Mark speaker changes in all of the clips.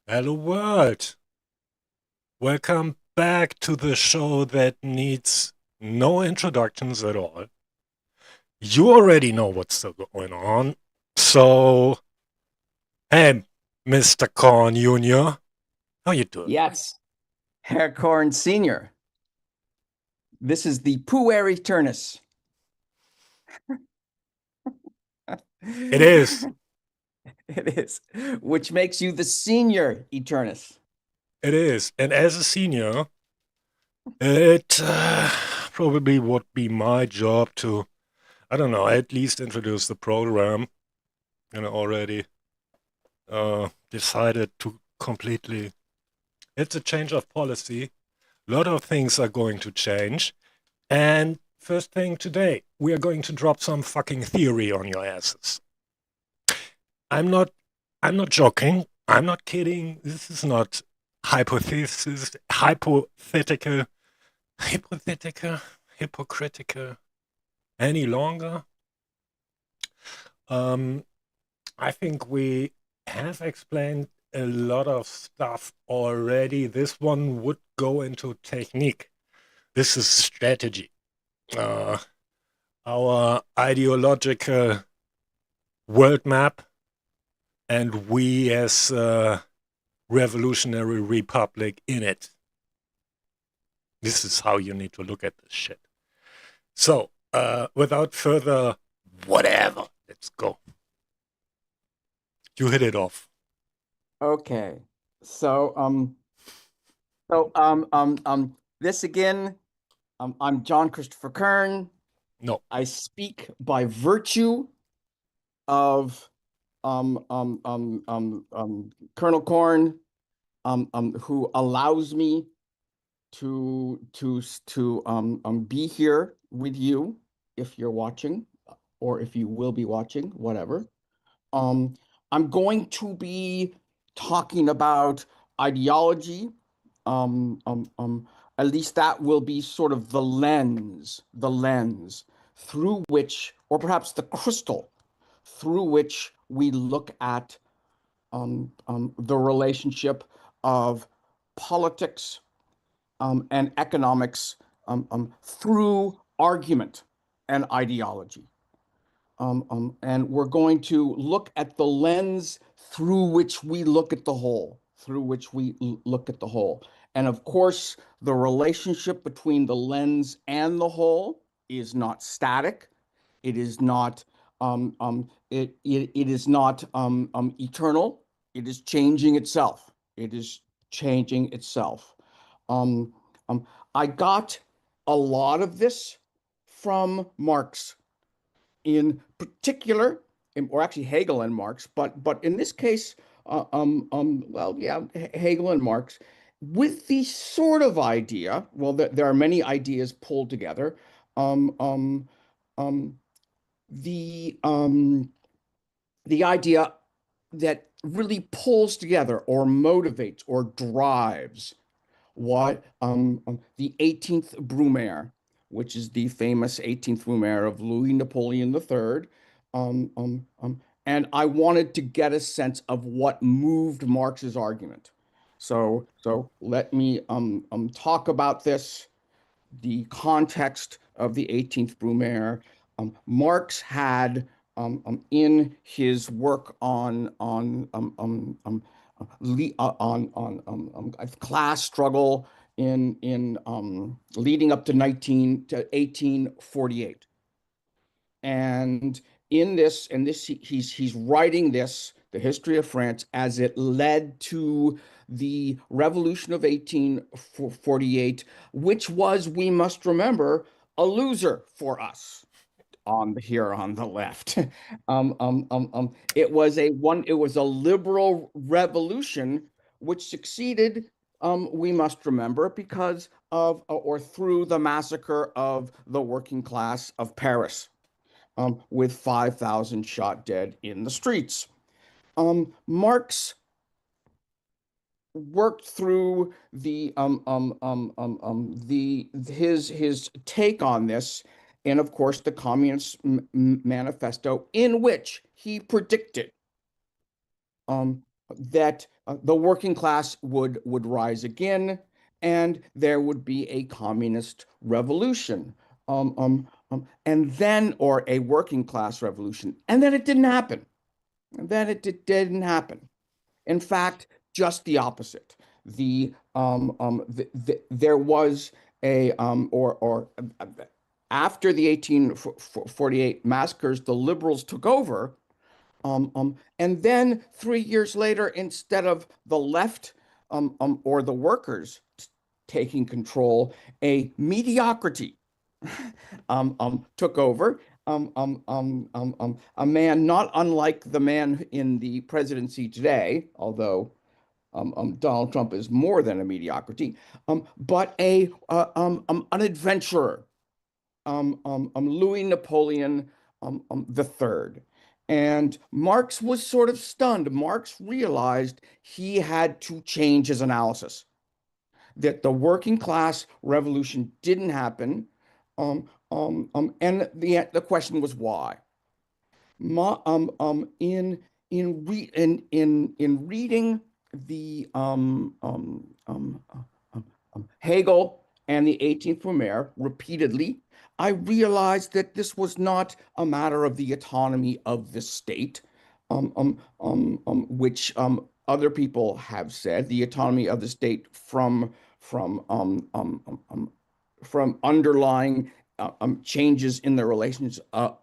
Speaker 1: Hello, world. Welcome back to the show that needs no introductions at all. You already know what's going on. So, hey, Mr. Korn Jr., how you doing?
Speaker 2: Yes, Herr Korn Senior. This is the Puer Eternus.
Speaker 1: It is.
Speaker 2: It is, which makes you the Senior Eternus.
Speaker 1: It is. And as a senior, it probably would be my job to, I don't know, at least introduce the program. And I already decided to completely. It's a change of policy. A lot of things are going to change. And first thing today, we are going to drop some fucking theory on your asses. I'm not I'm not joking. I'm not kidding. This is not hypothesis, hypothetical, hypocritical any longer. Um, I think we have explained a lot of stuff already. This one would go into technique. This is strategy. Uh, our ideological world map, and we as a revolutionary republic in it. This is how you need to look at this shit. So, without further whatever, let's go. You hit it off.
Speaker 2: Okay, so this again. I'm John Christopher Kern.
Speaker 1: No,
Speaker 2: I speak by virtue of Colonel Korn, who allows me to be here with you if you're watching or if you will be watching, whatever. Um, I'm going to be talking about ideology. Um, um, um, at least that will be sort of the lens through which, or perhaps the crystal through which we look at the relationship of politics and economics through argument and ideology. And we're going to look at the lens through which we look at the whole, through which we look at the whole. And of course, the relationship between the lens and the whole is not static. It is not it is not eternal. It is changing itself. It is changing itself. Um, I got a lot of this from Marx in particular, or actually Hegel and Marx, but in this case, well, yeah, Hegel and Marx, with the sort of idea. Well, there are many ideas pulled together. Um, um, um, the um, the idea that really pulls together or motivates or drives what the 18th Brumaire, which is the famous 18th Brumaire of Louis Napoleon III. Um, um, um, and I wanted to get a sense of what moved Marx's argument. So let me talk about this, the context of the 18th Brumaire. Marx had in his work on class struggle in leading up to 1848. And in this, he's writing this, the history of France, as it led to the revolution of 1848, which was, we must remember, a loser for us on here on the left. It was a liberal revolution which succeeded, we must remember, because of or through the massacre of the working class of Paris, with 5,000 shot dead in the streets. Marx worked through his take on this, and of course the Communist Manifesto, in which he predicted that the working class would rise again, and there would be a communist revolution, and then or a working class revolution, and then it didn't happen. And then didn't happen. In fact, just the opposite. There was a or after the 1848 massacres, the liberals took over, and then 3 years later, instead of the left or the workers taking control, a mediocrity took over. A man not unlike the man in the presidency today, although Donald Trump is more than a mediocrity, but an adventurer, Louis Napoleon the Third. And Marx was sort of stunned. Marx realized he had to change his analysis, that the working class revolution didn't happen. And the question was why. Ma, in reading the Hegel and the 18th Brumaire repeatedly, I realized that this was not a matter of the autonomy of the state, which other people have said, the autonomy of the state from from underlying changes in the relations of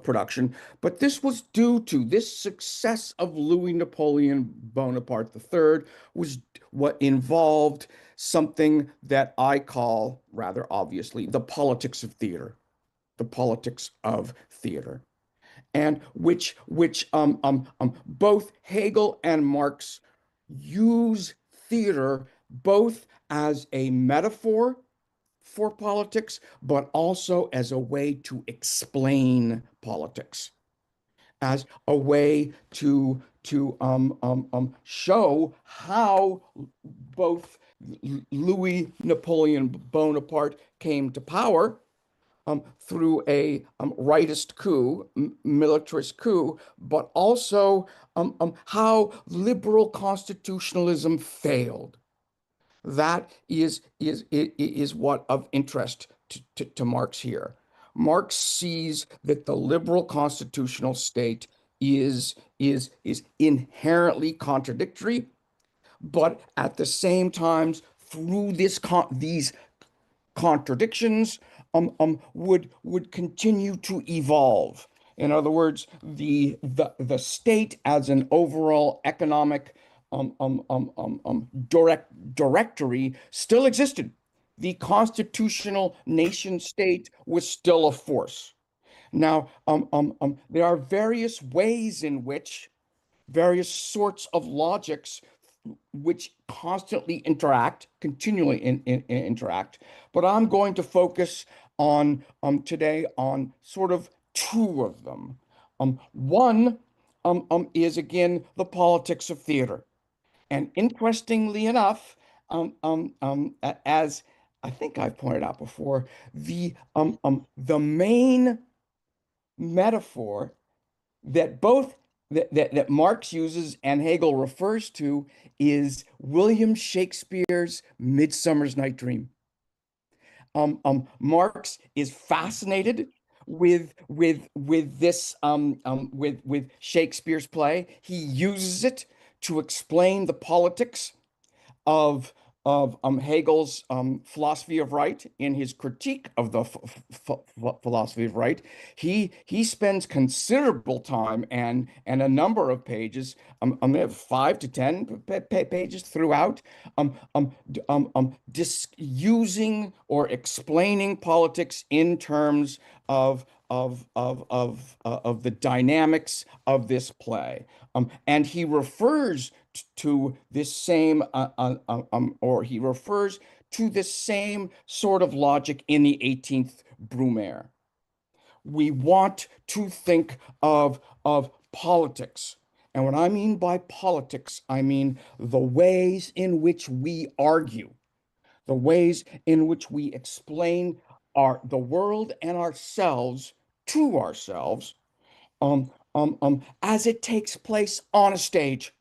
Speaker 2: production. But this was due to this success of Louis Napoleon Bonaparte III was what involved something that I call, rather obviously, the politics of theater, the politics of theater, and which both Hegel and Marx use theater both as a metaphor for politics, but also as a way to explain politics, as a way to show how both Louis Napoleon Bonaparte came to power through a rightist coup, militarist coup, but also how liberal constitutionalism failed. That is what of interest to Marx here. Marx sees that the liberal constitutional state is inherently contradictory, but at the same time, through these contradictions, would continue to evolve. In other words, the state as an overall economic directory still existed. The constitutional nation state was still a force. Now, there are various ways in which various sorts of logics which constantly interact, continually interact. But I'm going to focus on today on sort of two of them. One is again the politics of theater, and interestingly enough, as I think I've pointed out before, the main metaphor that both that Marx uses and Hegel refers to is William Shakespeare's Midsummer's Night Dream. Marx is fascinated with this with Shakespeare's play. He uses it to explain the politics of Hegel's philosophy of right in his critique of the philosophy of right. He spends considerable time and a number of pages, 5 to 10 pages throughout, using or explaining politics in terms of the dynamics of this play. And he refers to this same, or he refers to this same sort of logic in the 18th Brumaire. We want to think of politics. And what I mean by politics, I mean the ways in which we argue, the ways in which we explain the world and ourselves to ourselves as it takes place on a stage.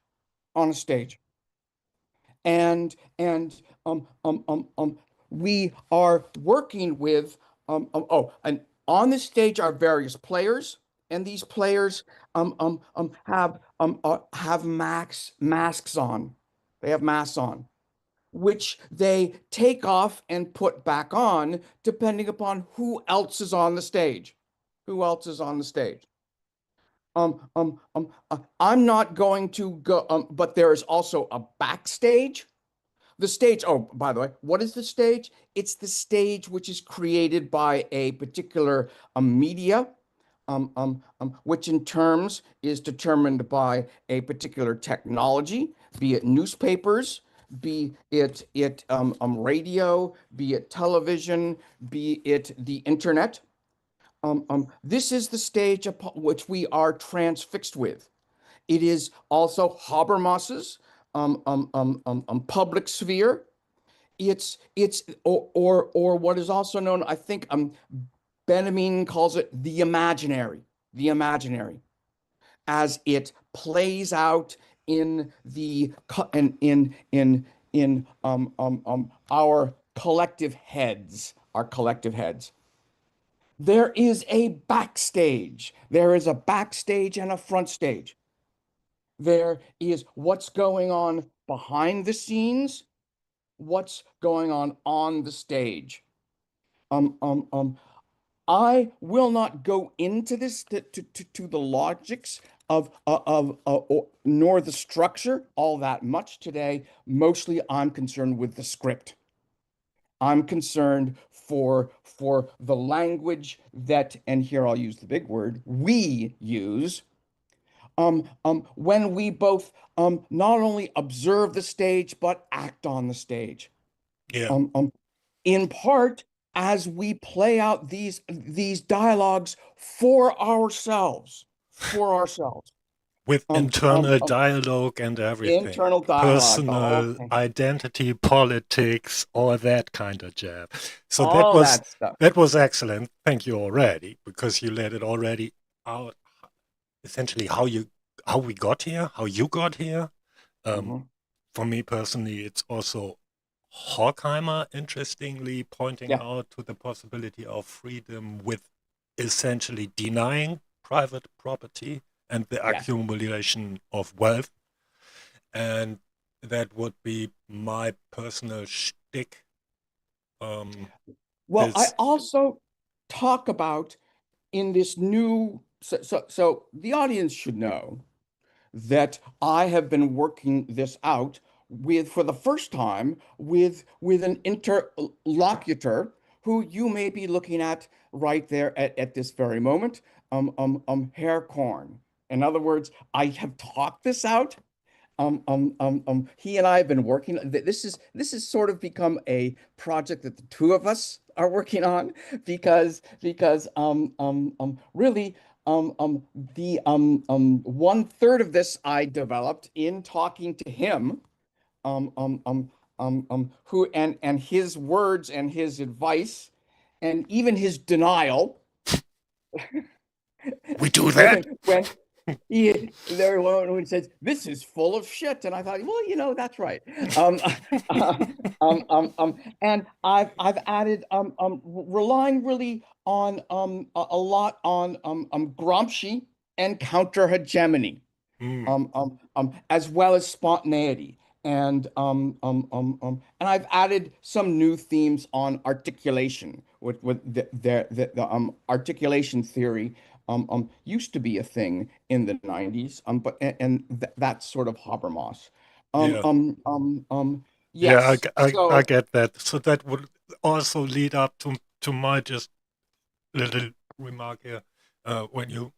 Speaker 2: on a stage. And um um um um we are working with and on the stage are various players, and these players have masks on. They have masks on, which they take off and put back on depending upon who else is on the stage. Who else is on the stage? I'm not going to go, but there is also a backstage. The stage, oh, by the way, what is the stage? It's the stage which is created by a particular media, which in terms is determined by a particular technology, be it newspapers, be it radio, be it television, be it the internet. This is the stage which we are transfixed with. It is also Habermas's public sphere. It's or what is also known, I think, Benjamin calls it the imaginary, as it plays out in the in our collective heads, There is a backstage. There is a backstage and a front stage. There is what's going on behind the scenes, what's going on the stage. Um, um, um, I will not go into this to the logics of nor the structure all that much today. Mostly, I'm concerned with the script. I'm concerned for the language that, and here I'll use the big word, we use when we both not only observe the stage but act on the stage.
Speaker 1: Yeah.
Speaker 2: Um, um, in part as we play out these dialogues for ourselves.
Speaker 1: With
Speaker 2: Um, um,
Speaker 1: internal
Speaker 2: um,
Speaker 1: dialogue and everything,
Speaker 2: internal dialogue, the whole
Speaker 1: personal
Speaker 2: thing,
Speaker 1: identity, politics, all that kind of jab. So
Speaker 2: all that stuff.
Speaker 1: that was excellent. Thank you already, because you let it already out essentially how we got here, how you got here. Um,
Speaker 2: Mhm.
Speaker 1: for me personally, it's also Horkheimer, interestingly pointing
Speaker 2: Yeah,
Speaker 1: out to the possibility of freedom with essentially denying private property and the
Speaker 2: yes.
Speaker 1: accumulation of wealth. And that would be my personal shtick. Um,
Speaker 2: Well, I
Speaker 1: this,
Speaker 2: also talk about in this new, so the audience should know that I have been working this out with, for the first time, with an interlocutor who you may be looking at right there at this very moment, Herr Korn. In other words, I have talked this out. He and I have been working. This is sort of become a project that the two of us are working on, because really the 1/3 of this I developed in talking to him, who and his words and his advice and even his denial
Speaker 1: we do that.
Speaker 2: when there one says this is full of shit, and I thought, well, that's right. Um, and I've added relying really on a lot on Gramsci and counter hegemony,
Speaker 1: Mm,
Speaker 2: as well as spontaneity. And I've added some new themes on articulation with the articulation theory used to be a thing in the 90s, but and th that's sort of Habermas. Um,
Speaker 1: yeah.
Speaker 2: um, um, um,
Speaker 1: Yeah,
Speaker 2: yes.
Speaker 1: I
Speaker 2: So
Speaker 1: get that. So that would also lead up to my just little remark here. When you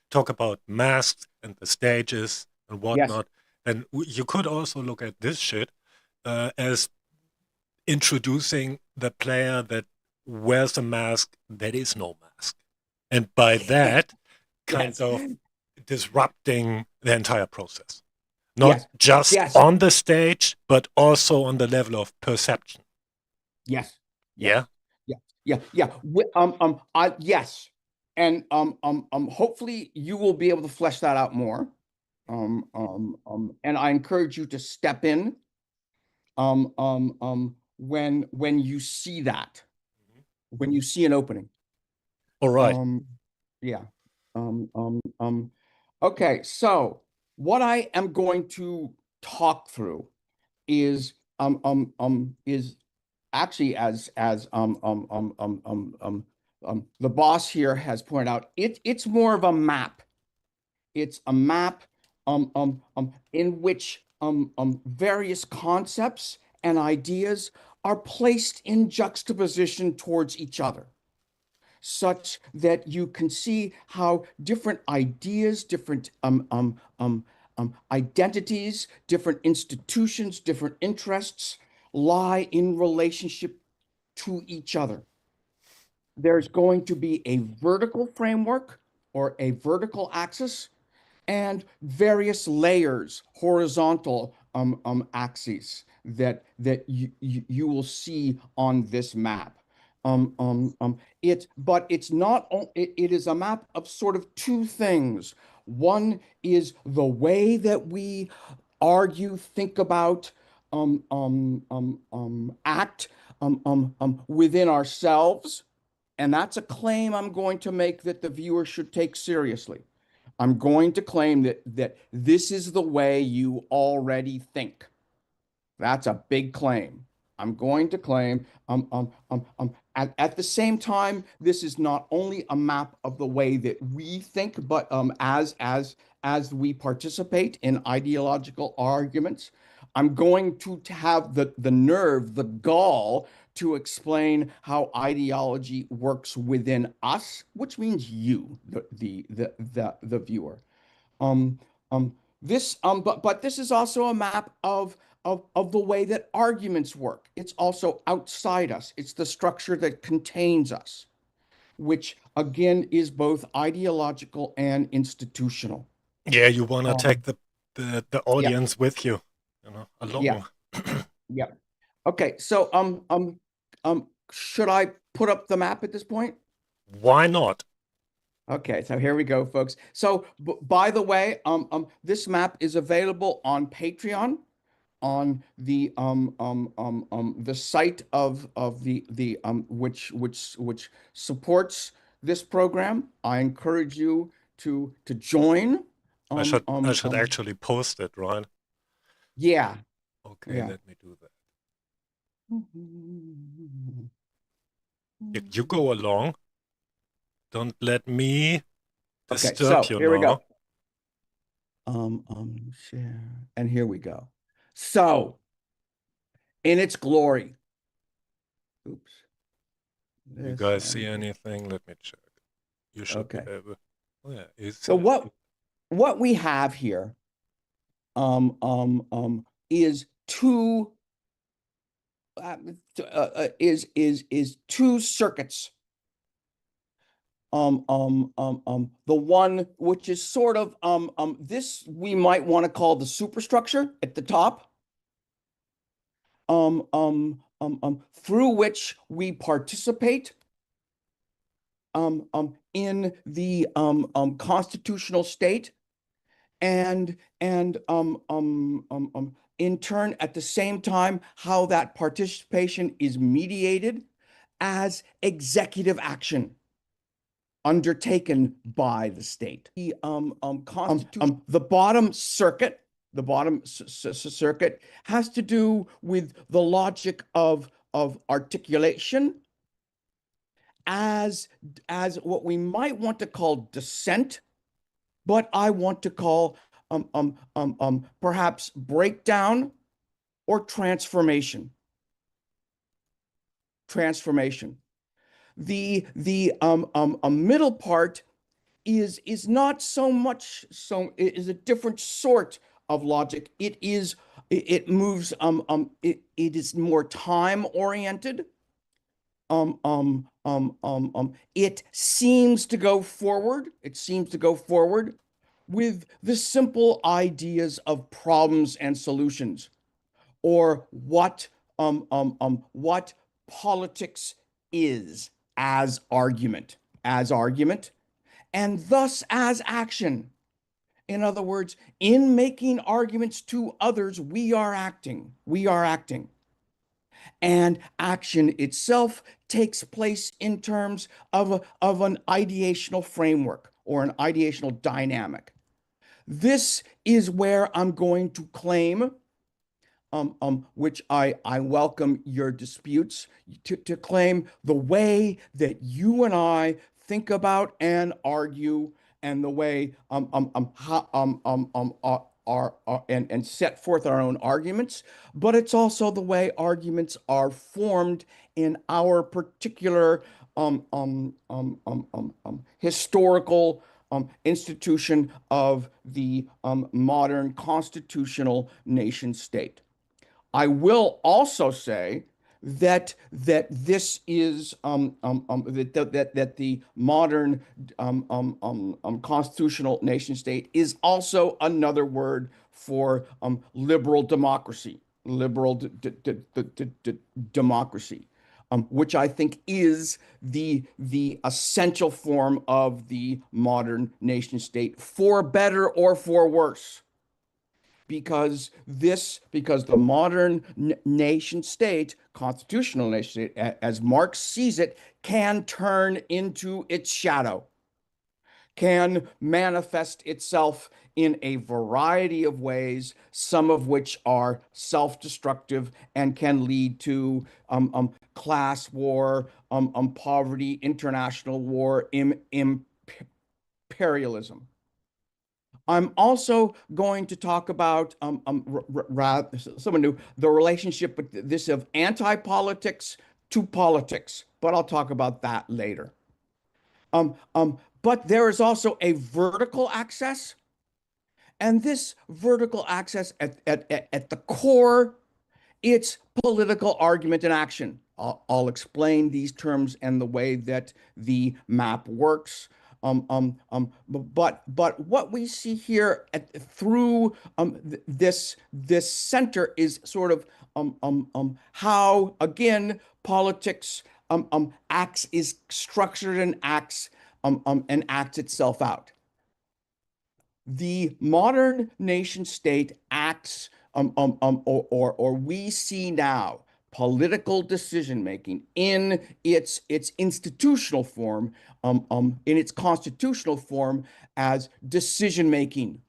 Speaker 1: talk about masks and the stages and
Speaker 2: yes,
Speaker 1: whatnot, then you could also look at this shit as introducing the player that wears a mask that is no mask. And by that, kind
Speaker 2: yes,
Speaker 1: of disrupting the entire process. Not
Speaker 2: yes,
Speaker 1: just
Speaker 2: yes,
Speaker 1: on the stage, but also on the level of perception.
Speaker 2: yes,
Speaker 1: Yeah?
Speaker 2: yes, yeah, yeah, yeah. Yes, and hopefully you will be able to flesh that out more. And I encourage you to step in when you see that, when you see an opening.
Speaker 1: All right.
Speaker 2: Yeah. Okay, so what I am going to talk through is actually as the boss here has pointed out, it's more of a map. It's a map in which various concepts and ideas are placed in juxtaposition towards each other, such that you can see how different ideas, different identities, different institutions, different interests lie in relationship to each other. There's going to be a vertical framework or a vertical axis and various layers, horizontal axes that you will see on this map. But it's not, it is a map of sort of two things. One is the way that we argue, think about, act within ourselves. And that's a claim I'm going to make that the viewer should take seriously. I'm going to claim that this is the way you already think. That's a big claim. I'm going to claim, at the same time, this is not only a map of the way that we think, but as we participate in ideological arguments, I'm going to have the nerve, the gall to explain how ideology works within us, which means you, the viewer. Um, but this is also a map of the way that arguments work. It's also outside us. It's the structure that contains us, which again is both ideological and institutional.
Speaker 1: Yeah, you want to take
Speaker 2: Um,
Speaker 1: the
Speaker 2: yeah,
Speaker 1: audience with you,
Speaker 2: yeah,
Speaker 1: along.
Speaker 2: yeah. Okay, so should I put up the map at this point?
Speaker 1: Why not?
Speaker 2: Okay, so here we go, folks. So, by the way, this map is available on Patreon, on the site of the which supports this program. I encourage you to join.
Speaker 1: I should actually post it, right?
Speaker 2: Yeah,
Speaker 1: Okay,
Speaker 2: yeah.
Speaker 1: let me do that. You go along. Don't let me
Speaker 2: Okay,
Speaker 1: disturb
Speaker 2: so
Speaker 1: you
Speaker 2: here we
Speaker 1: now.
Speaker 2: go. Share, and here we go. So, in its glory. Oops.
Speaker 1: You
Speaker 2: This
Speaker 1: guys see
Speaker 2: and
Speaker 1: anything? Let me check. You should be
Speaker 2: okay.
Speaker 1: able. Oh yeah, is
Speaker 2: So what we have here is uh, two circuits. The one which is sort of this we might want to call the superstructure at the top, through which we participate in the constitutional state, and in turn, at the same time, how that participation is mediated as executive action undertaken by the state. The bottom circuit, the bottom circuit has to do with the logic of articulation as what we might want to call dissent, but I want to call perhaps breakdown or transformation. Transformation. The a middle part is not so much so it is a different sort of logic. It moves it is more time oriented. It seems to go forward. It seems to go forward with the simple ideas of problems and solutions, or what politics is as argument, and thus as action, In other words, in making arguments to others, we are acting. We are acting. And action itself takes place in terms of an ideational framework or an ideational dynamic. This is where I'm going to claim, which I welcome your disputes, to claim the way that you and I think about and argue, and the way how, and set forth our own arguments, but it's also the way arguments are formed in our particular historical institution of the modern constitutional nation state. I will also say that this is that the modern constitutional nation state is also another word for liberal democracy, liberal democracy, which I think is the essential form of the modern nation state, for better or for worse, because the modern nation state, constitutional nation state, as Marx sees it, can turn into its shadow, can manifest itself in a variety of ways, some of which are self-destructive and can lead to class war, poverty, international war, imperialism. I'm also going to talk about someone new, the relationship with this of anti-politics to politics, but I'll talk about that later. But there is also a vertical axis, and this vertical axis at the core, it's political argument and action. I'll explain these terms and the way that the map works. But what we see here through this center is sort of how, again, politics acts, is structured and acts itself out. The modern nation state acts, or we see now political decision making in its institutional form, in its constitutional form, as decision making,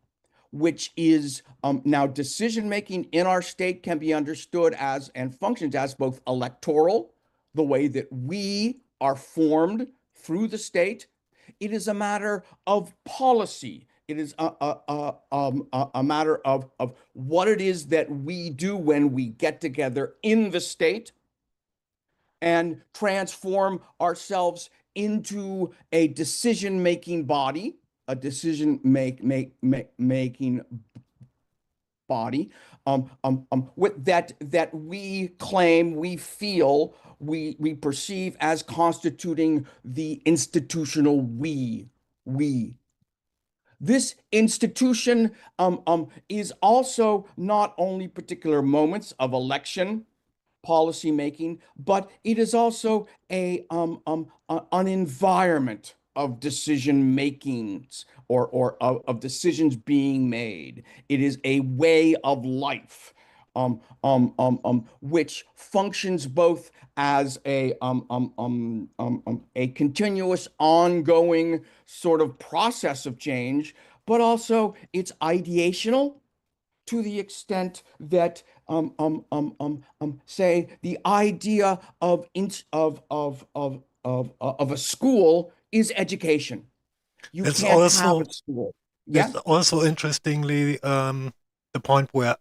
Speaker 2: which is now decision making in our state can be understood as and functions as both electoral, the way that we are formed through the state. It is a matter of policy. It is a matter of what it is that we do when we get together in the state and transform ourselves into a decision-making body, a decision-making body, with that we claim, we feel, we perceive as constituting the institutional we. This institution is also not only particular moments of election, policy making, but it is also an environment of decision makings, or of decisions being made. It is a way of life, which functions both as a continuous, ongoing sort of process of change, but also it's ideational, to the extent that say the idea of a school is education. You
Speaker 1: It's
Speaker 2: can't have
Speaker 1: also
Speaker 2: a school.
Speaker 1: it's
Speaker 2: Yeah.
Speaker 1: also interestingly the point where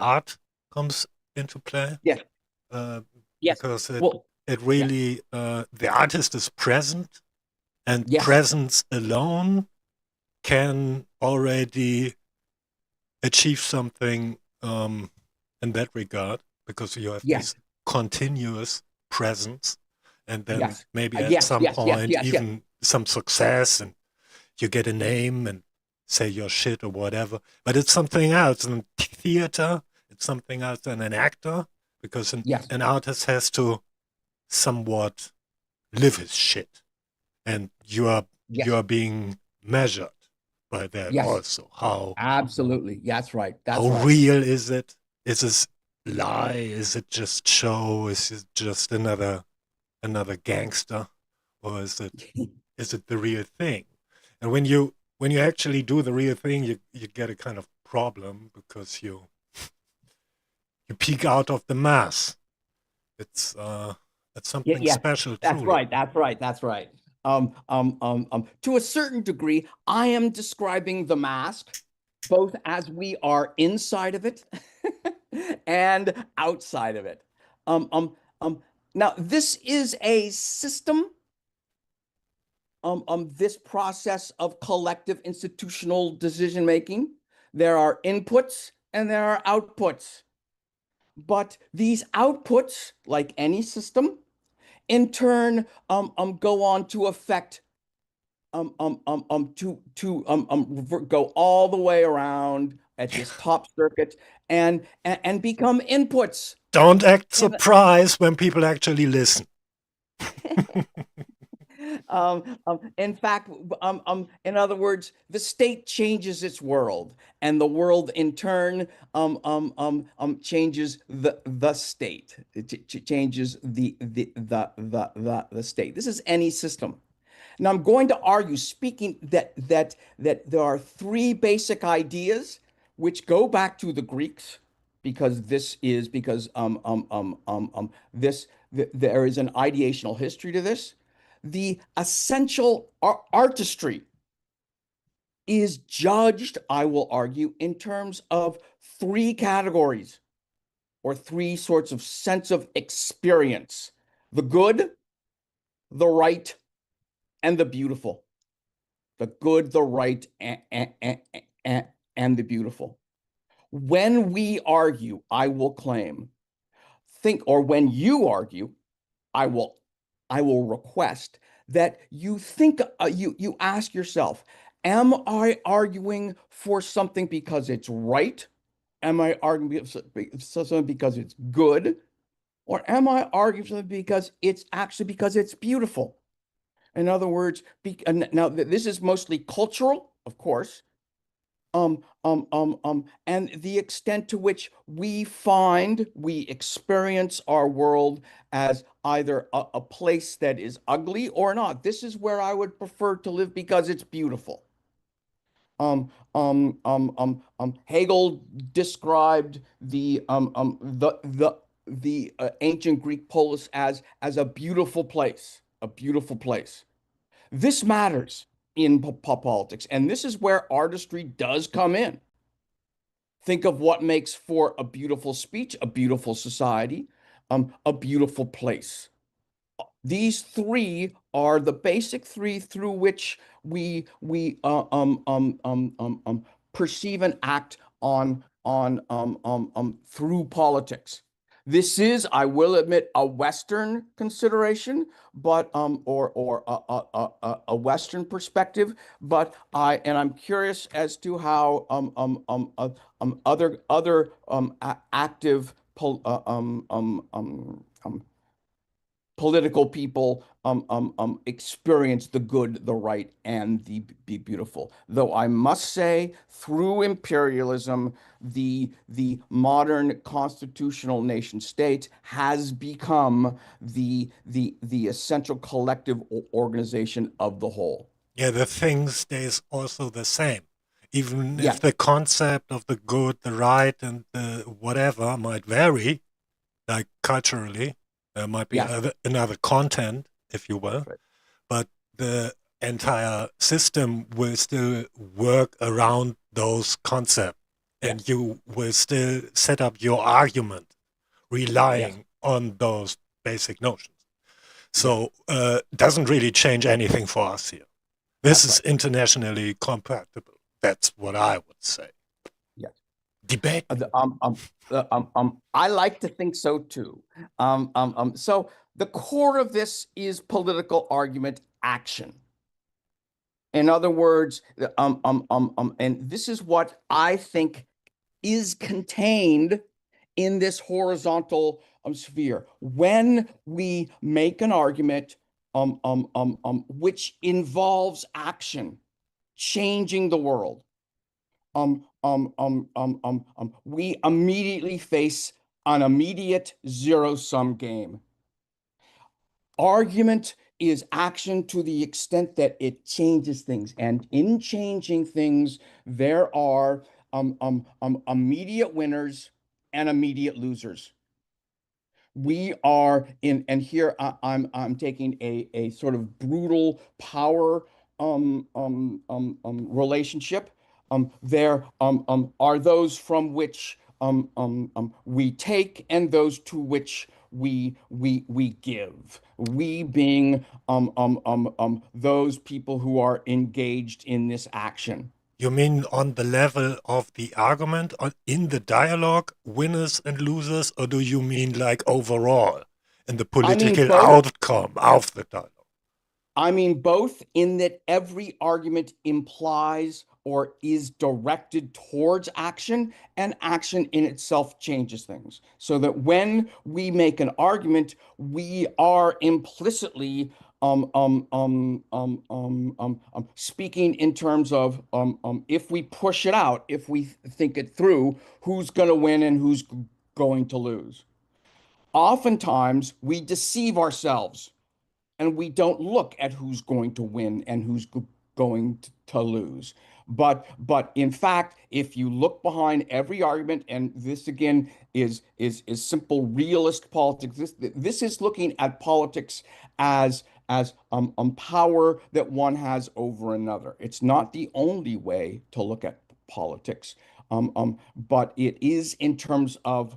Speaker 1: art comes into play,
Speaker 2: Yeah.
Speaker 1: uh,
Speaker 2: Yes.
Speaker 1: because
Speaker 2: Well,
Speaker 1: it
Speaker 2: yeah.
Speaker 1: really the artist is present, and
Speaker 2: Yes.
Speaker 1: presence alone can already achieve something in that regard, because you have
Speaker 2: Yes.
Speaker 1: this continuous presence, and then
Speaker 2: Yes.
Speaker 1: maybe at
Speaker 2: Yes.
Speaker 1: some
Speaker 2: Yes. Yes.
Speaker 1: point
Speaker 2: Yes. Yes.
Speaker 1: even some success, and you get a name and say your shit or whatever. But it's something else in theater. It's something else than an actor, because
Speaker 2: Yes.
Speaker 1: an artist has to somewhat live his shit, and you are
Speaker 2: Yes.
Speaker 1: being measured. by that
Speaker 2: Yes,
Speaker 1: also.
Speaker 2: absolutely. That's right.
Speaker 1: How
Speaker 2: That's right.
Speaker 1: real is it? Is this lie? Is it just show? Is it just another gangster? Or is it the real thing? And when you actually do the real thing, you get a kind of problem because you peek out of the mass. It's it's
Speaker 2: Yeah,
Speaker 1: something
Speaker 2: yeah,
Speaker 1: special,
Speaker 2: that's
Speaker 1: truly.
Speaker 2: right. That's right. That's right. To a certain degree, I am describing the mask both as we are inside of it and outside of it. Um, um, Now, this is a system, this process of collective institutional decision making. There are inputs and there are outputs. But these outputs, like any system, in turn, go on to affect go all the way around at this top circuit and become inputs.
Speaker 1: Don't act
Speaker 2: And
Speaker 1: surprised when people actually listen.
Speaker 2: in fact, in other words, the state changes its world, and the world in turn changes the state. It changes the state. This is any system. Now, I'm going to argue, speaking that there are three basic ideas which go back to the Greeks, because there is an ideational history to this. The essential artistry is judged, I will argue, in terms of three categories or three sorts of sense of experience: the good, the right, and the beautiful. The good, the right, and the beautiful. When we argue, I will claim, or when you argue, I will, I will request that you think, you ask yourself, am I arguing for something because it's right? Am I arguing something because it's good? Or am I arguing something because it's actually because it's beautiful? In other words, now this is mostly cultural, of course, and the extent to which we experience our world as either a place that is ugly or not. This is where I would prefer to live because it's beautiful. Hegel described the ancient Greek polis as a beautiful place, a beautiful place. This matters in politics, and this is where artistry does come in. Think of what makes for a beautiful speech, a beautiful society, a beautiful place. These three are the basic three through which we perceive and act on through politics. This is, I will admit, a Western consideration, but a Western perspective. But I'm curious as to how other active political people experience the good, the right, and the beautiful. Though I must say, through imperialism, the modern constitutional nation state has become the essential collective organization of the whole.
Speaker 1: Yeah, the thing stays also the same. Even if
Speaker 2: Yes,
Speaker 1: the concept of the good, the right, and the whatever might vary, like culturally, there might be
Speaker 2: yes,
Speaker 1: another content, if you will,
Speaker 2: that's right.
Speaker 1: but the entire system will still work around those concepts, and
Speaker 2: Yes,
Speaker 1: you will still set up your argument
Speaker 2: yes,
Speaker 1: relying on those basic notions.
Speaker 2: yes,
Speaker 1: So doesn't really change anything for us here. This
Speaker 2: that's
Speaker 1: is
Speaker 2: right.
Speaker 1: internationally compatible. That's what I would say.
Speaker 2: Yes.
Speaker 1: Debate me.
Speaker 2: I like to think so too. So the core of this is political argument action. In other words, and this is what I think is contained in this horizontal sphere. When we make an argument which involves action, changing the world, we immediately face an immediate zero-sum game. Argument is action to the extent that it changes things. And in changing things, there are immediate winners and immediate losers. We are in, and here I'm taking a sort of brutal power relationship. There are those from which we take, and those to which we give. We being those people who are engaged in this action.
Speaker 1: You mean on the level of the argument, in the dialogue, winners and losers, or do you mean like overall in the
Speaker 2: I mean
Speaker 1: political
Speaker 2: both.
Speaker 1: outcome of the dialogue?
Speaker 2: I mean, both in that every argument implies or is directed towards action, and action in itself changes things. So that when we make an argument, we are implicitly speaking in terms of if we push it out, if we think it through, who's going to win and who's going to lose. Oftentimes, we deceive ourselves and we don't look at who's going to win and who's going to lose. But in fact, if you look behind every argument, and this again is simple realist politics. This is looking at politics as power that one has over another. It's not the only way to look at politics, but it is in terms of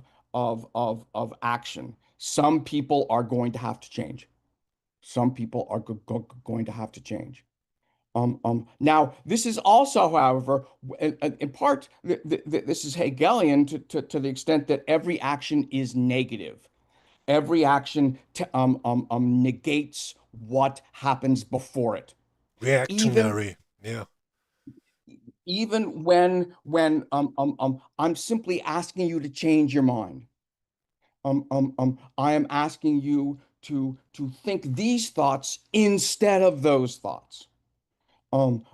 Speaker 2: action. Some people are going to have to change. Some people are going to have to change. Now, this is also, however, in part, this is Hegelian to the extent that every action is negative. Every action negates what happens before it. Even
Speaker 1: Reactionary, yeah.
Speaker 2: even when I'm simply asking you to change your mind. I am asking you to think these thoughts instead of those thoughts. I'm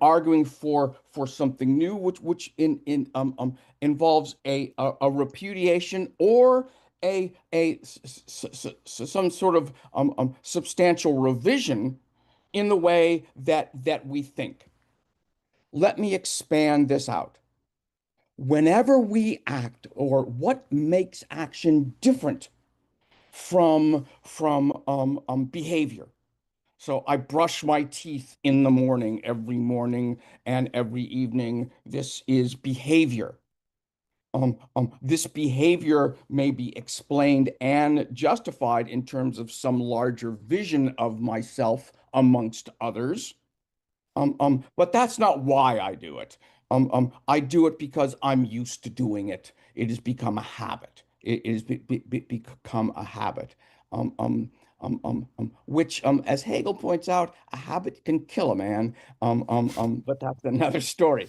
Speaker 2: arguing for something new, which in involves a repudiation or some sort of substantial revision in the way that we think. Let me expand this out. Whenever we act, or what makes action different from behavior. So I brush my teeth in the morning, every morning and every evening. This is behavior. This behavior may be explained and justified in terms of some larger vision of myself amongst others. But that's not why I do it. I do it because I'm used to doing it. It has become a habit. It has become a habit. Which, as Hegel points out, a habit can kill a man. But that's another story.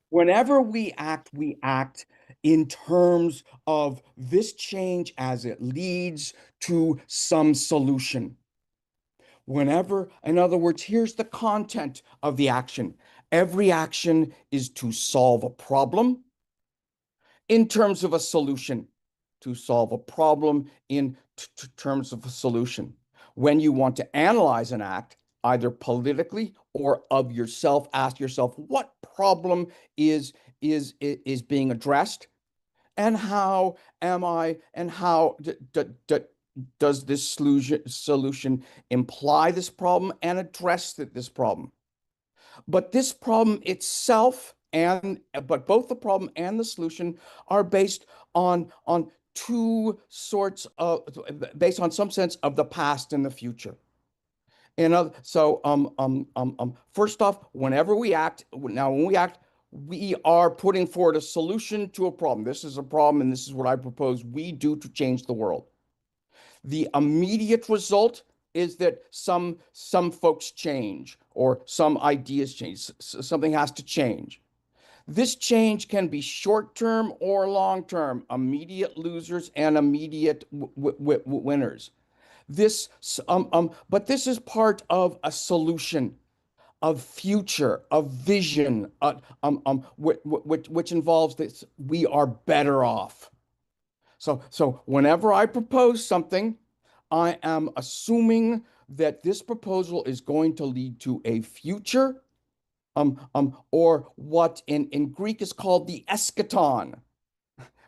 Speaker 2: Whenever we act in terms of this change as it leads to some solution. Whenever, in other words, here's the content of the action. Every action is to solve a problem in terms of a solution, to solve a problem in terms of a solution. When you want to analyze an act, either politically or of yourself, ask yourself what problem is being addressed, and how am I, and how does this solution imply this problem and address this problem? But this problem itself, but both the problem and the solution are based on two sorts of, based on some sense of the past and the future. And so first off, whenever we act, now when we act, we are putting forward a solution to a problem. This is a problem, and this is what I propose we do to change the world. The immediate result is that some folks change, or some ideas change. Something has to change. This change can be short term or long term, immediate losers and immediate winners. But this is part of a solution, of future, of vision, which involves this. We are better off. So whenever I propose something, I am assuming that this proposal is going to lead to a future, or what in Greek is called the eschaton,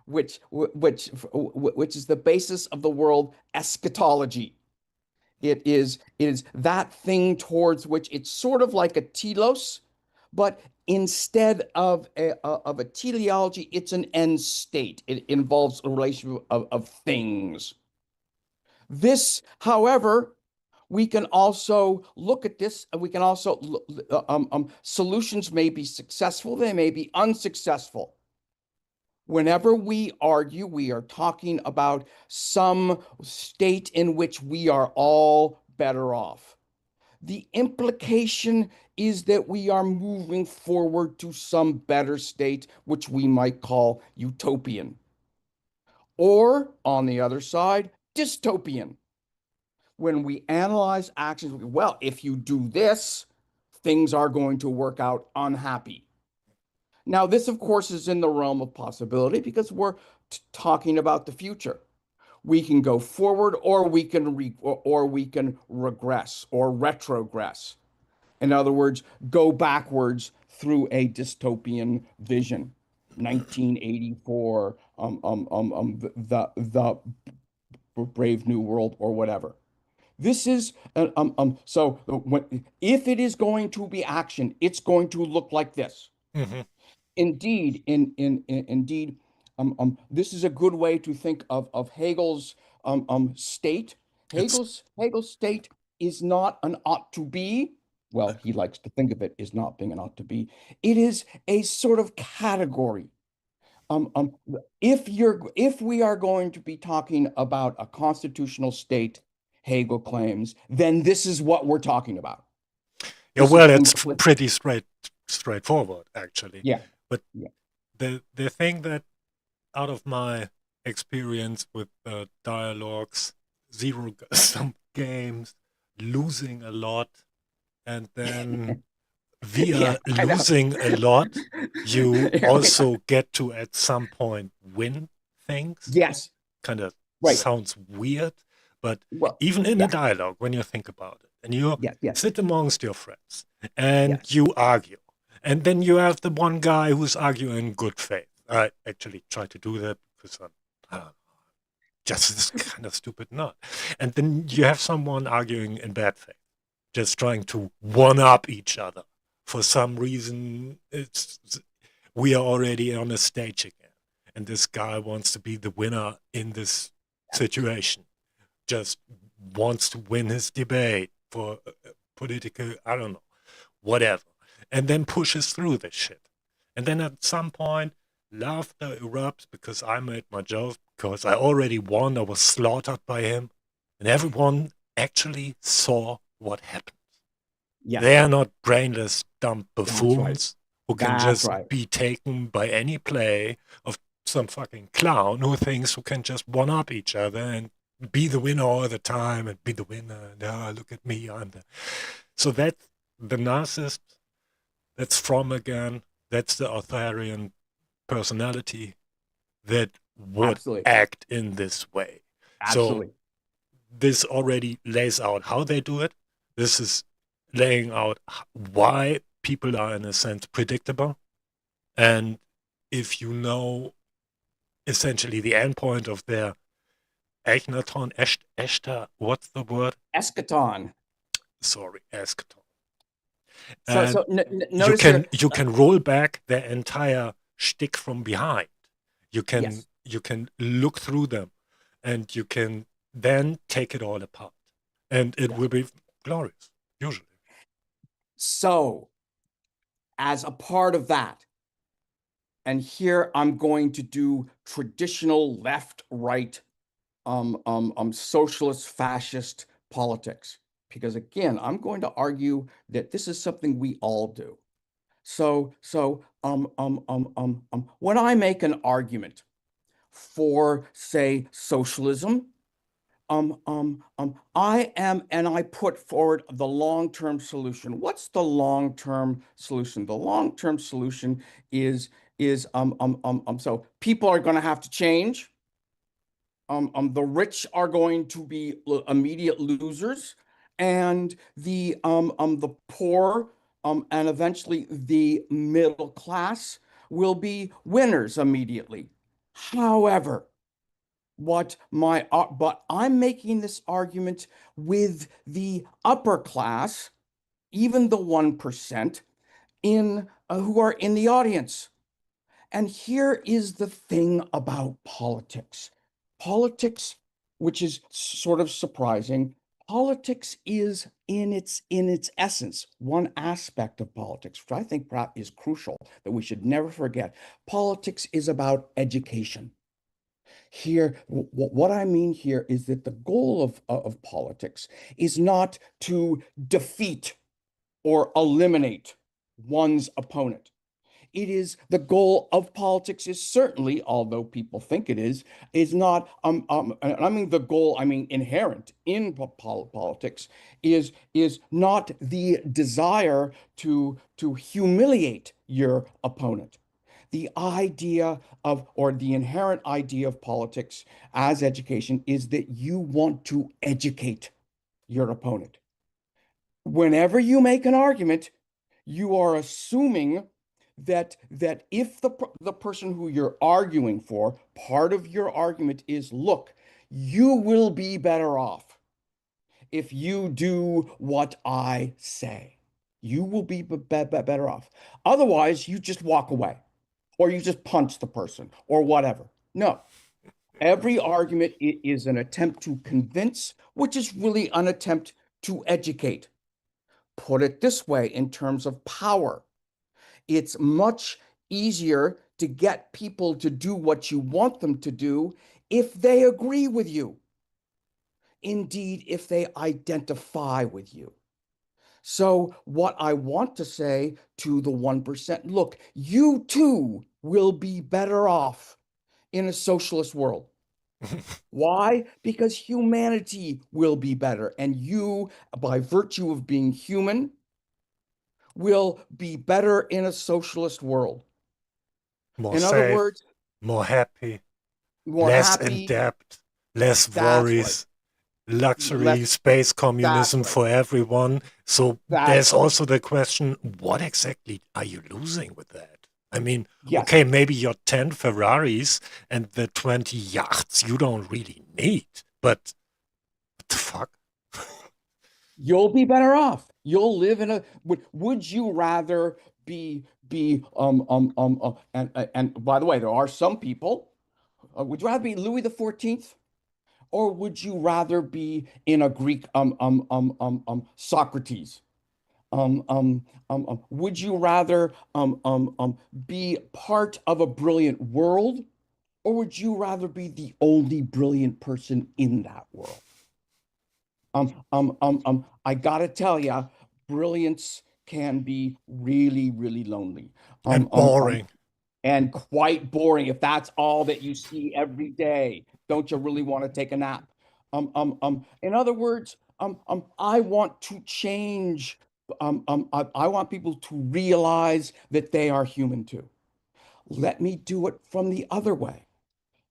Speaker 2: which is the basis of the world eschatology. It is that thing towards which it's sort of like a telos, but instead of a teleology, it's an end state. It involves a relation of things. This, however, we can also look at this, and we can also solutions may be successful, they may be unsuccessful. Whenever we argue, we are talking about some state in which we are all better off. The implication is that we are moving forward to some better state, which we might call utopian. Or, on the other side, dystopian. When we analyze actions, well, if you do this, things are going to work out unhappy. Now, this, of course, is in the realm of possibility because we're talking about the future. We can go forward, or we can regress or retrogress. In other words, go backwards through a dystopian vision. 1984, the Brave New World, or whatever. This is so if it is going to be action, it's going to look like this.
Speaker 1: Hmm.
Speaker 2: Indeed, this is a good way to think of Hegel's state.
Speaker 1: It's
Speaker 2: Hegel's state is not an ought to be. Well, he likes to think of it as not being an ought to be. It is a sort of category. Um, um, if we are going to be talking about a constitutional state, Hegel claims, then this is what we're talking about.
Speaker 1: yeah,
Speaker 2: This is
Speaker 1: well, it's
Speaker 2: implicit.
Speaker 1: pretty straightforward actually.
Speaker 2: Yeah,
Speaker 1: But
Speaker 2: yeah,
Speaker 1: the thing that out of my experience with dialogues, zero some games, losing a lot, and then
Speaker 2: yeah.
Speaker 1: via
Speaker 2: I know.
Speaker 1: losing a lot, you
Speaker 2: Yeah,
Speaker 1: also get to at some point win things.
Speaker 2: yes,
Speaker 1: Kind of
Speaker 2: right.
Speaker 1: sounds weird, but
Speaker 2: Well,
Speaker 1: even in a
Speaker 2: yeah,
Speaker 1: dialogue, when you think about it, and you
Speaker 2: yeah, yes,
Speaker 1: sit amongst your friends and
Speaker 2: yes,
Speaker 1: you argue, and then you have the one guy who's arguing in good faith. I actually try to do that because I'm just this kind of stupid nut. And then you have someone arguing in bad faith, just trying to one up each other. For some reason, we are already on a stage again, and this guy wants to be the winner in this situation. Just wants to win his debate for political, I don't know, whatever, and then pushes through this shit. And then at some point, laughter erupts because I made my joke, because I already won, I was slaughtered by him, and everyone actually saw what happened. They
Speaker 2: yes.
Speaker 1: are not brainless, dumb
Speaker 2: That's right.
Speaker 1: buffoons who can
Speaker 2: That's
Speaker 1: just
Speaker 2: right.
Speaker 1: be taken by any play of some fucking clown who thinks who can just one up each other and be the winner all the time and be the winner. And look at me, I'm the. So that the narcissist, that's from again, that's the authoritarian personality that would
Speaker 2: Absolutely.
Speaker 1: act in this way. So
Speaker 2: Absolutely.
Speaker 1: this already lays out how they do it. This is laying out why people are, in a sense, predictable. And if you know essentially the endpoint of their Echnaton, Eshta, what's the word?
Speaker 2: Eschaton.
Speaker 1: Sorry, eschaton.
Speaker 2: So,
Speaker 1: And
Speaker 2: so notice here.
Speaker 1: you can roll back their entire shtick from behind.
Speaker 2: Yes.
Speaker 1: You can look through them, and you can then take it all apart, and it
Speaker 2: Yes.
Speaker 1: will be glorious. Usually,
Speaker 2: So, as a part of that, and here I'm going to do traditional left-right socialist fascist politics. Because again, I'm going to argue that this is something we all do. When I make an argument for, say, socialism, I am, and I put forward the long-term solution. What's the long-term solution? The long-term solution is so people are going to have to change. The rich are going to be immediate losers, and the poor and eventually the middle class will be winners immediately. However, but I'm making this argument with the upper class, even the 1% in who are in the audience. And here is the thing about politics. Politics, which is sort of surprising, politics is in its essence, one aspect of politics, which I think perhaps is crucial that we should never forget. Politics is about education. Here, what I mean here is that the goal of politics is not to defeat or eliminate one's opponent. It is the goal of politics is certainly, although people think it is not. I mean the goal. I mean inherent in politics is not the desire to humiliate your opponent. The idea of, or the inherent idea of politics as education is that you want to educate your opponent. Whenever you make an argument, you are assuming that if the person who you're arguing for, part of your argument is, look, you will be better off if you do what I say. You will be better off. Otherwise, you just walk away or you just punch the person or whatever. No, every argument is an attempt to convince, which is really an attempt to educate. Put it this way, in terms of power, it's much easier to get people to do what you want them to do if they agree with you. Indeed, if they identify with you. So, what I want to say to the 1%, look, you too will be better off in a socialist world. Why? Because humanity will be better. And you, by virtue of being human, will be better in a socialist world.
Speaker 1: More
Speaker 2: In other
Speaker 1: safe,
Speaker 2: words,
Speaker 1: more happy,
Speaker 2: more
Speaker 1: less in
Speaker 2: happy.
Speaker 1: debt, less
Speaker 2: That's right.
Speaker 1: worries, luxury,
Speaker 2: Less.
Speaker 1: space
Speaker 2: That's
Speaker 1: communism
Speaker 2: right.
Speaker 1: for everyone. So
Speaker 2: That's
Speaker 1: there's
Speaker 2: right.
Speaker 1: also the question, what exactly are you losing with that? I mean,
Speaker 2: Yes.
Speaker 1: okay, maybe your 10 Ferraris and the 20 yachts you don't really need, but what the fuck?
Speaker 2: You'll be better off. You'll live in a would you rather be and by the way, there are some people, would you rather be Louis the 14th, or would you rather be in a Greek Socrates? Would you rather be part of a brilliant world, or would you rather be the only brilliant person in that world? I gotta tell you, brilliance can be really, really lonely. Um,
Speaker 1: And
Speaker 2: um, um,
Speaker 1: boring.
Speaker 2: and quite boring if that's all that you see every day. Don't you really want to take a nap? In other words, I want to change. I want people to realize that they are human too. Let me do it from the other way.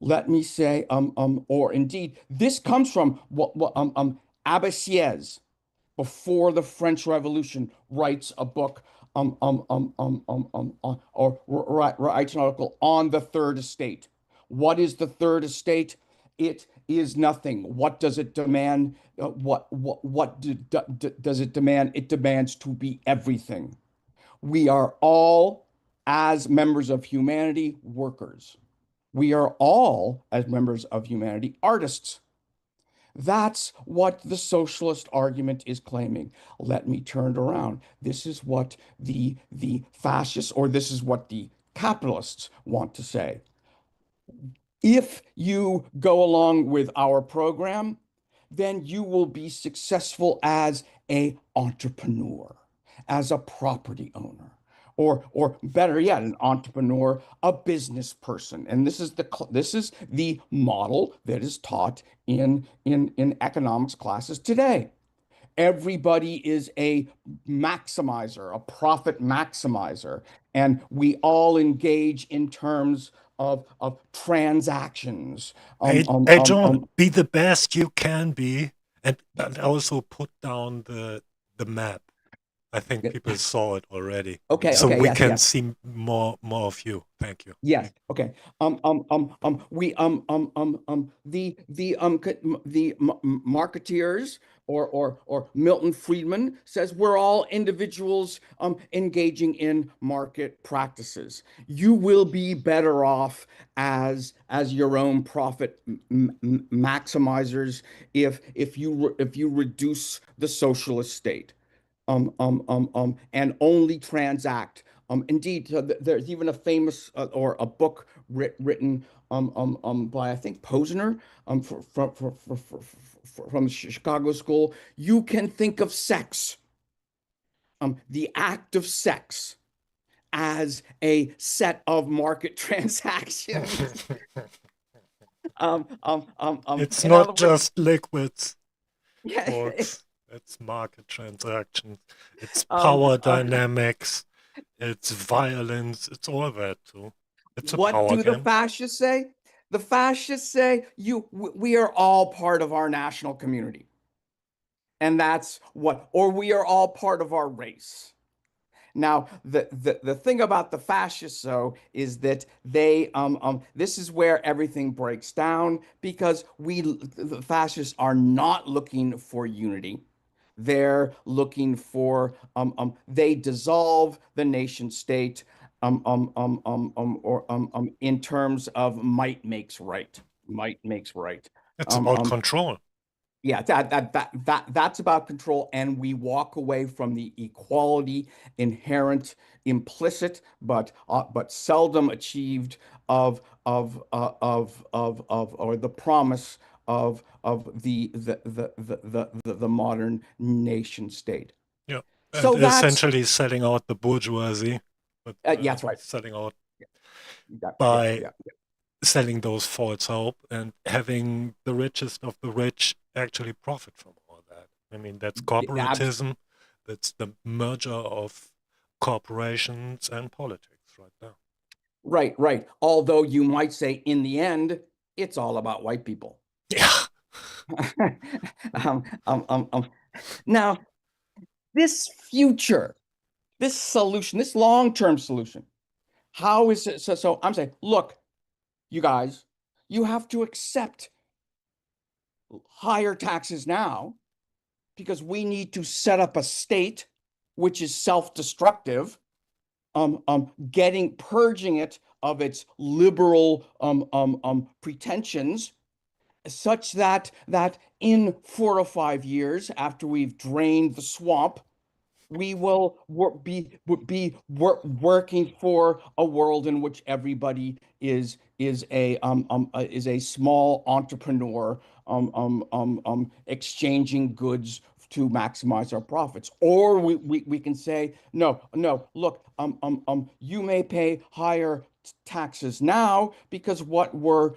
Speaker 2: Let me say, or indeed, this comes from Abba Sieyès, before the French Revolution, writes a book, or writes an article on the third estate. What is the third estate? It is nothing. What does it demand? Does it demand? It demands to be everything. We are all, as members of humanity, workers. We are all, as members of humanity, artists. That's what the socialist argument is claiming. Let me turn it around. This is what the fascists, or this is what the capitalists want to say. If you go along with our program, then you will be successful as a entrepreneur, as a property owner, or better yet, an entrepreneur, a business person. And this is the model that is taught in economics classes today. Everybody is a maximizer, a profit maximizer, and we all engage in terms of transactions.
Speaker 1: Hey, John, be the best you can be, and also put down the map. I think people saw it already,
Speaker 2: Okay,
Speaker 1: so
Speaker 2: okay,
Speaker 1: we
Speaker 2: yes,
Speaker 1: can
Speaker 2: yes.
Speaker 1: see more of you. Thank you.
Speaker 2: Yes. Okay. We the marketeers or Milton Friedman says we're all individuals engaging in market practices. You will be better off as your own profit maximizers if you reduce the socialist state and only transact. Indeed, there's even a famous or a book written by I think Posner from Chicago School. You can think of sex, the act of sex, as a set of market transactions.
Speaker 1: It's
Speaker 2: In other
Speaker 1: not
Speaker 2: words,
Speaker 1: just liquids,
Speaker 2: yeah.
Speaker 1: folks. It's market transactions. It's
Speaker 2: Um,
Speaker 1: power
Speaker 2: uh,
Speaker 1: dynamics. It's violence. It's all that too. It's a
Speaker 2: What
Speaker 1: power
Speaker 2: do the
Speaker 1: game.
Speaker 2: fascists say? The fascists say we are all part of our national community. And that's what, or we are all part of our race. Now, the thing about the fascists, though, is that this is where everything breaks down because the fascists are not looking for unity. They're looking for they dissolve the nation state in terms of might makes right. Might makes right.
Speaker 1: It's
Speaker 2: Um,
Speaker 1: about
Speaker 2: um,
Speaker 1: control.
Speaker 2: yeah, that's about control, and we walk away from the equality inherent, implicit, but seldom achieved of or the promise of the modern nation state.
Speaker 1: Yeah. And
Speaker 2: So that's
Speaker 1: essentially selling out the bourgeoisie, but
Speaker 2: yeah, that's right.
Speaker 1: selling out
Speaker 2: Yeah, yeah,
Speaker 1: by
Speaker 2: yeah.
Speaker 1: selling those false hope and having the richest of the rich actually profit from all that. I mean, that's
Speaker 2: Abs
Speaker 1: corporatism. That's the merger of corporations and politics right there.
Speaker 2: right, right. Although you might say in the end, it's all about white people.
Speaker 1: Yeah.
Speaker 2: um, um, um, um. Now, this future, this solution, this long-term solution, how is it? So I'm saying, look, you guys, you have to accept higher taxes now because we need to set up a state which is self-destructive, purging it of its liberal pretensions, such that in 4 or 5 years after we've drained the swamp, we will be working for a world in which everybody is a small entrepreneur exchanging goods to maximize our profits. Or we can say, no, no, look, you may pay higher taxes now because what we're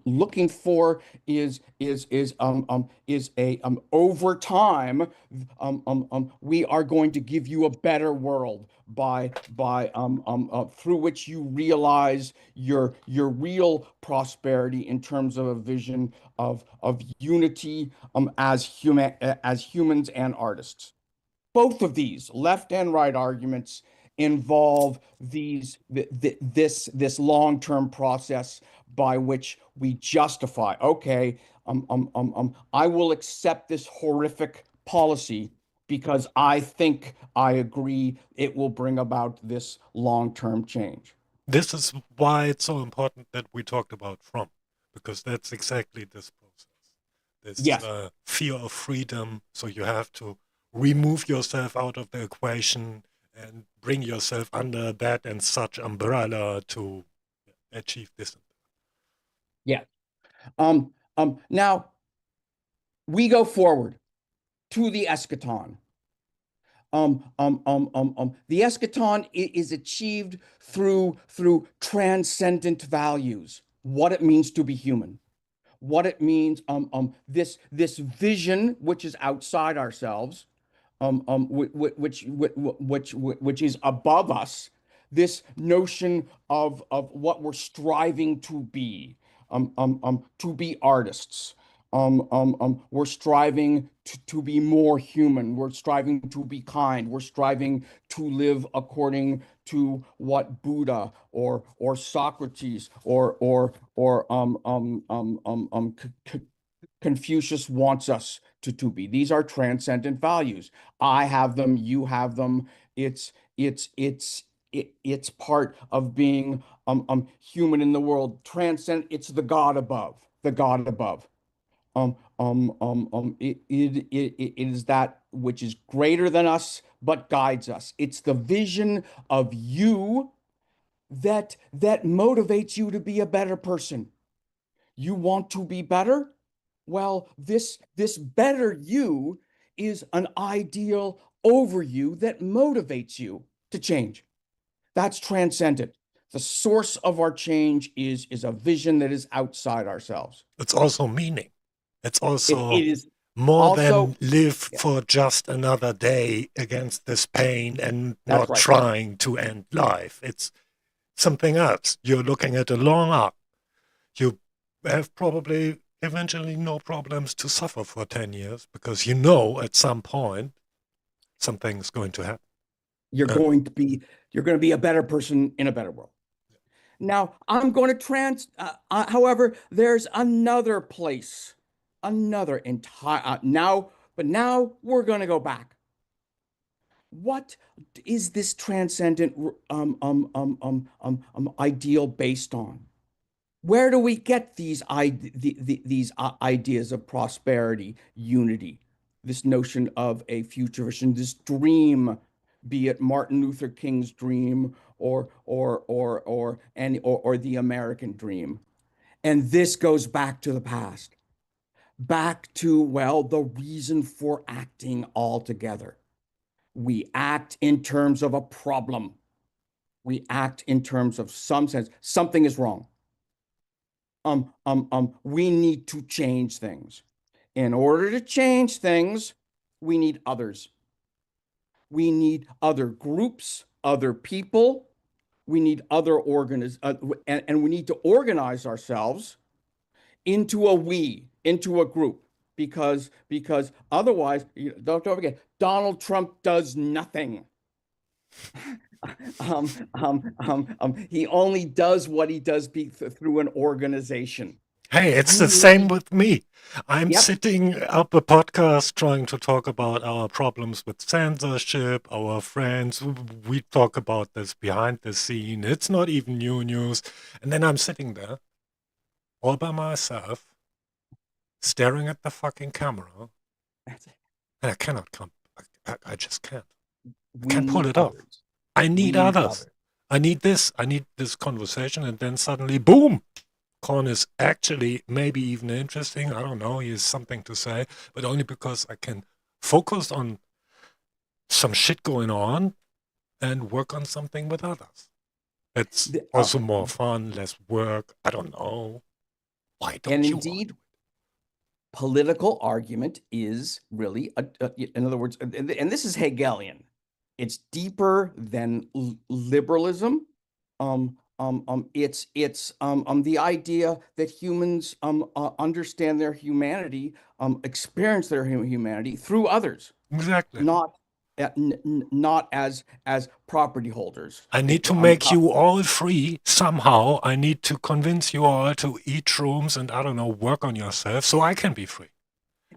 Speaker 2: looking for is a over time we are going to give you a better world through which you realize your real prosperity in terms of a vision of unity as humans and artists. Both of these left and right arguments involve this long-term process by which we justify, okay, I will accept this horrific policy because I think I agree it will bring about this long-term change.
Speaker 1: This is why it's so important that we talked about Trump, because that's exactly this process. This
Speaker 2: Yes.
Speaker 1: fear of freedom. So you have to remove yourself out of the equation and bring yourself under that and such umbrella to achieve this.
Speaker 2: Yeah. Now we go forward to the eschaton. The eschaton is achieved through transcendent values, what it means to be human, what it means, this vision which is outside ourselves, which is above us, this notion of what we're striving to be artists. We're striving to be more human. We're striving to be kind. We're striving to live according to what Buddha or Socrates or Confucius wants us to be. These are transcendent values. I have them, you have them. It's part of being human in the world. Transcend, it's the God above, the God above. It is that which is greater than us, but guides us. It's the vision of you that motivates you to be a better person. You want to be better? Well, this better you is an ideal over you that motivates you to change. That's transcendent. The source of our change is a vision that is outside ourselves.
Speaker 1: It's also meaning. It's
Speaker 2: It
Speaker 1: also
Speaker 2: is
Speaker 1: more
Speaker 2: also,
Speaker 1: than live
Speaker 2: yeah,
Speaker 1: for just another day against this pain and
Speaker 2: that's
Speaker 1: not
Speaker 2: right.
Speaker 1: trying to end life. It's something else. You're looking at a long arc. You have probably eventually no problems to suffer for 10 years because you know at some point something's going to happen.
Speaker 2: You're
Speaker 1: Uh,
Speaker 2: going to be you're going to be a better person in a better world. Now, I'm going to however, there's another place, another entire, but now we're going to go back. What is this transcendent ideal based on? Where do we get these ideas of prosperity, unity, this notion of a future vision, this dream, be it Martin Luther King's dream or the American dream? And this goes back to the past, back to, well, the reason for acting altogether. We act in terms of a problem. We act in terms of some sense. Something is wrong. We need to change things. In order to change things, we need others. We need other groups, other people. We need and we need to organize ourselves into a into a group, because otherwise, don't forget, Donald Trump does nothing. He only does what he does through an organization.
Speaker 1: Hey, it's
Speaker 2: You
Speaker 1: the same
Speaker 2: need,
Speaker 1: with me. I'm
Speaker 2: yep,
Speaker 1: sitting up a podcast trying to talk about our problems with censorship, our friends. We talk about this behind the scene. It's not even new news. And then I'm sitting there all by myself, staring at the fucking camera, and I cannot come. I just can't. I
Speaker 2: we
Speaker 1: can't pull
Speaker 2: need
Speaker 1: it off.
Speaker 2: others.
Speaker 1: I need
Speaker 2: We need
Speaker 1: others.
Speaker 2: others.
Speaker 1: I need this. I need this conversation. And then suddenly, boom, Korn is actually maybe even interesting. I don't know. He has something to say, but only because I can focus on some shit going on and work on something with others. It's
Speaker 2: The- uh,
Speaker 1: also more fun, less work. I don't know. Why
Speaker 2: and
Speaker 1: don't you want
Speaker 2: indeed, political argument is really, in other words, and this is Hegelian. It's deeper than liberalism. It's the idea that humans understand their humanity, experience their humanity through others,
Speaker 1: it? Exactly.
Speaker 2: not not as property holders.
Speaker 1: I need to make you all free somehow. I need to convince you all to eat shrooms and I don't know, work on yourself so I can be free.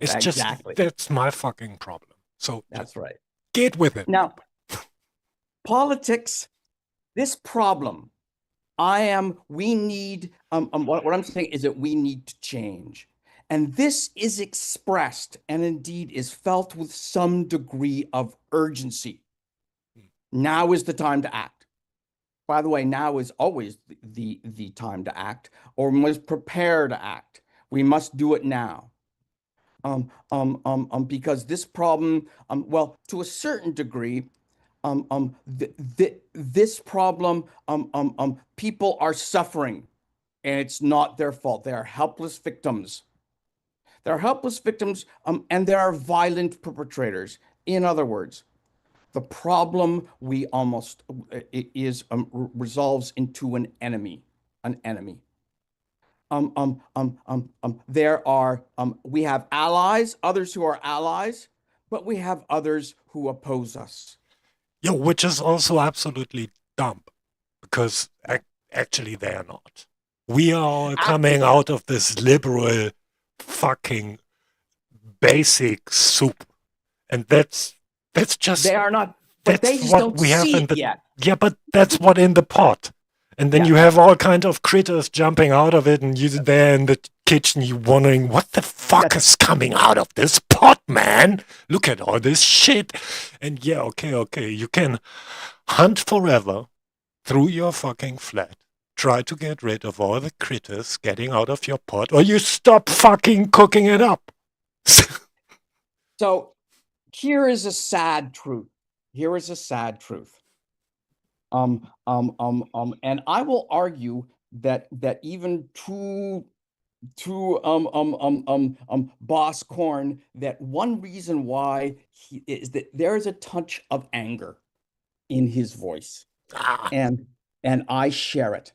Speaker 1: It's just
Speaker 2: Exactly.
Speaker 1: that's my fucking problem. So just
Speaker 2: That's right.
Speaker 1: get with it.
Speaker 2: Now, politics, this problem, we need, what I'm saying is that we need to change. And this is expressed and indeed is felt with some degree of urgency. Now is the time to act. By the way, now is always the time to act, or we must prepare to act. We must do it now. Because this problem, well, to a certain degree, this problem, people are suffering, and it's not their fault. They are helpless victims. There are helpless victims, and there are violent perpetrators. In other words, the problem we almost is resolves into an enemy, an enemy. There are we have allies, others who are allies, but we have others who oppose us.
Speaker 1: Yeah, which is also absolutely dumb because actually they are not. We are all coming
Speaker 2: Actually,
Speaker 1: out of this liberal fucking basic soup, and that's just
Speaker 2: they are not, but they
Speaker 1: that's
Speaker 2: just
Speaker 1: what
Speaker 2: don't
Speaker 1: we have
Speaker 2: see
Speaker 1: in
Speaker 2: it
Speaker 1: the
Speaker 2: yet.
Speaker 1: yeah, but that's what in the pot. And then
Speaker 2: Yeah.
Speaker 1: you have all kind of critters jumping out of it, and you there in the kitchen, you wondering what the fuck
Speaker 2: That's
Speaker 1: is coming out of this pot, man? Look at all this shit. And yeah, okay, you can hunt forever through your fucking flat. Try to get rid of all the critters getting out of your pot, or you stop fucking cooking it up.
Speaker 2: so here is a sad truth. Here is a sad truth. And I will argue that even to Boss Corn, that one reason why he is that there is a touch of anger in his voice,
Speaker 1: ah,
Speaker 2: and I share it.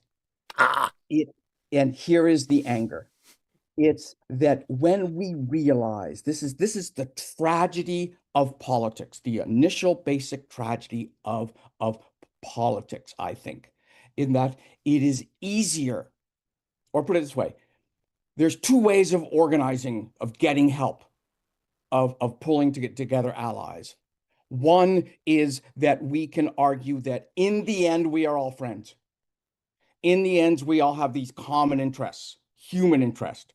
Speaker 1: ah.
Speaker 2: It and here is the anger. It's that when we realize this is the tragedy of politics, the initial basic tragedy of politics, I think, in that it is easier, or put it this way, there's two ways of organizing, of getting help, of pulling to get together allies. One is that we can argue that in the end we are all friends. In the end, we all have these common interests, human interest.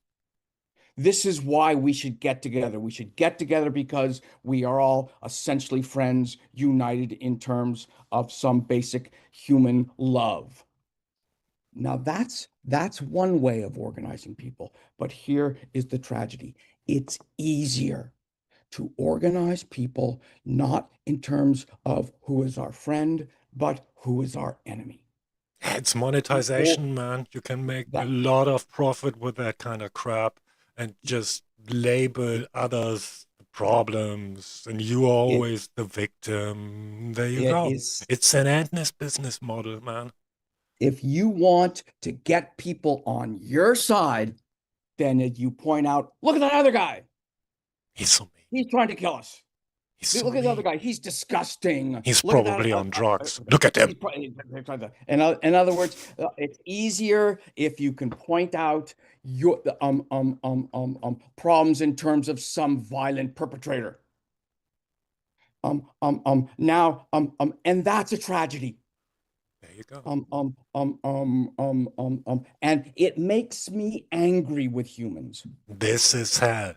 Speaker 2: This is why we should get together. We should get together because we are all essentially friends, united in terms of some basic human love. Now that's one way of organizing people, but here is the tragedy. It's easier to organize people not in terms of who is our friend, but who is our enemy.
Speaker 1: It's
Speaker 2: Or
Speaker 1: monetization, man. You can make a
Speaker 2: that
Speaker 1: lot of profit with that kind of crap and just label others the problems, and you are
Speaker 2: it
Speaker 1: always the victim. There you
Speaker 2: it
Speaker 1: go.
Speaker 2: is
Speaker 1: It's an endless business model, man.
Speaker 2: if you want to get people on your side, then you point out, look at that other guy.
Speaker 1: He's so mean.
Speaker 2: He's trying to kill us.
Speaker 1: He's so
Speaker 2: Look at the other
Speaker 1: mean.
Speaker 2: guy. He's disgusting.
Speaker 1: He's
Speaker 2: Look at that.
Speaker 1: probably on drugs. Look at him.
Speaker 2: He's probably trying to. In other words, it's easier if you can point out your problems in terms of some violent perpetrator. And that's a tragedy.
Speaker 1: There you go.
Speaker 2: And it makes me angry with humans.
Speaker 1: This is hell.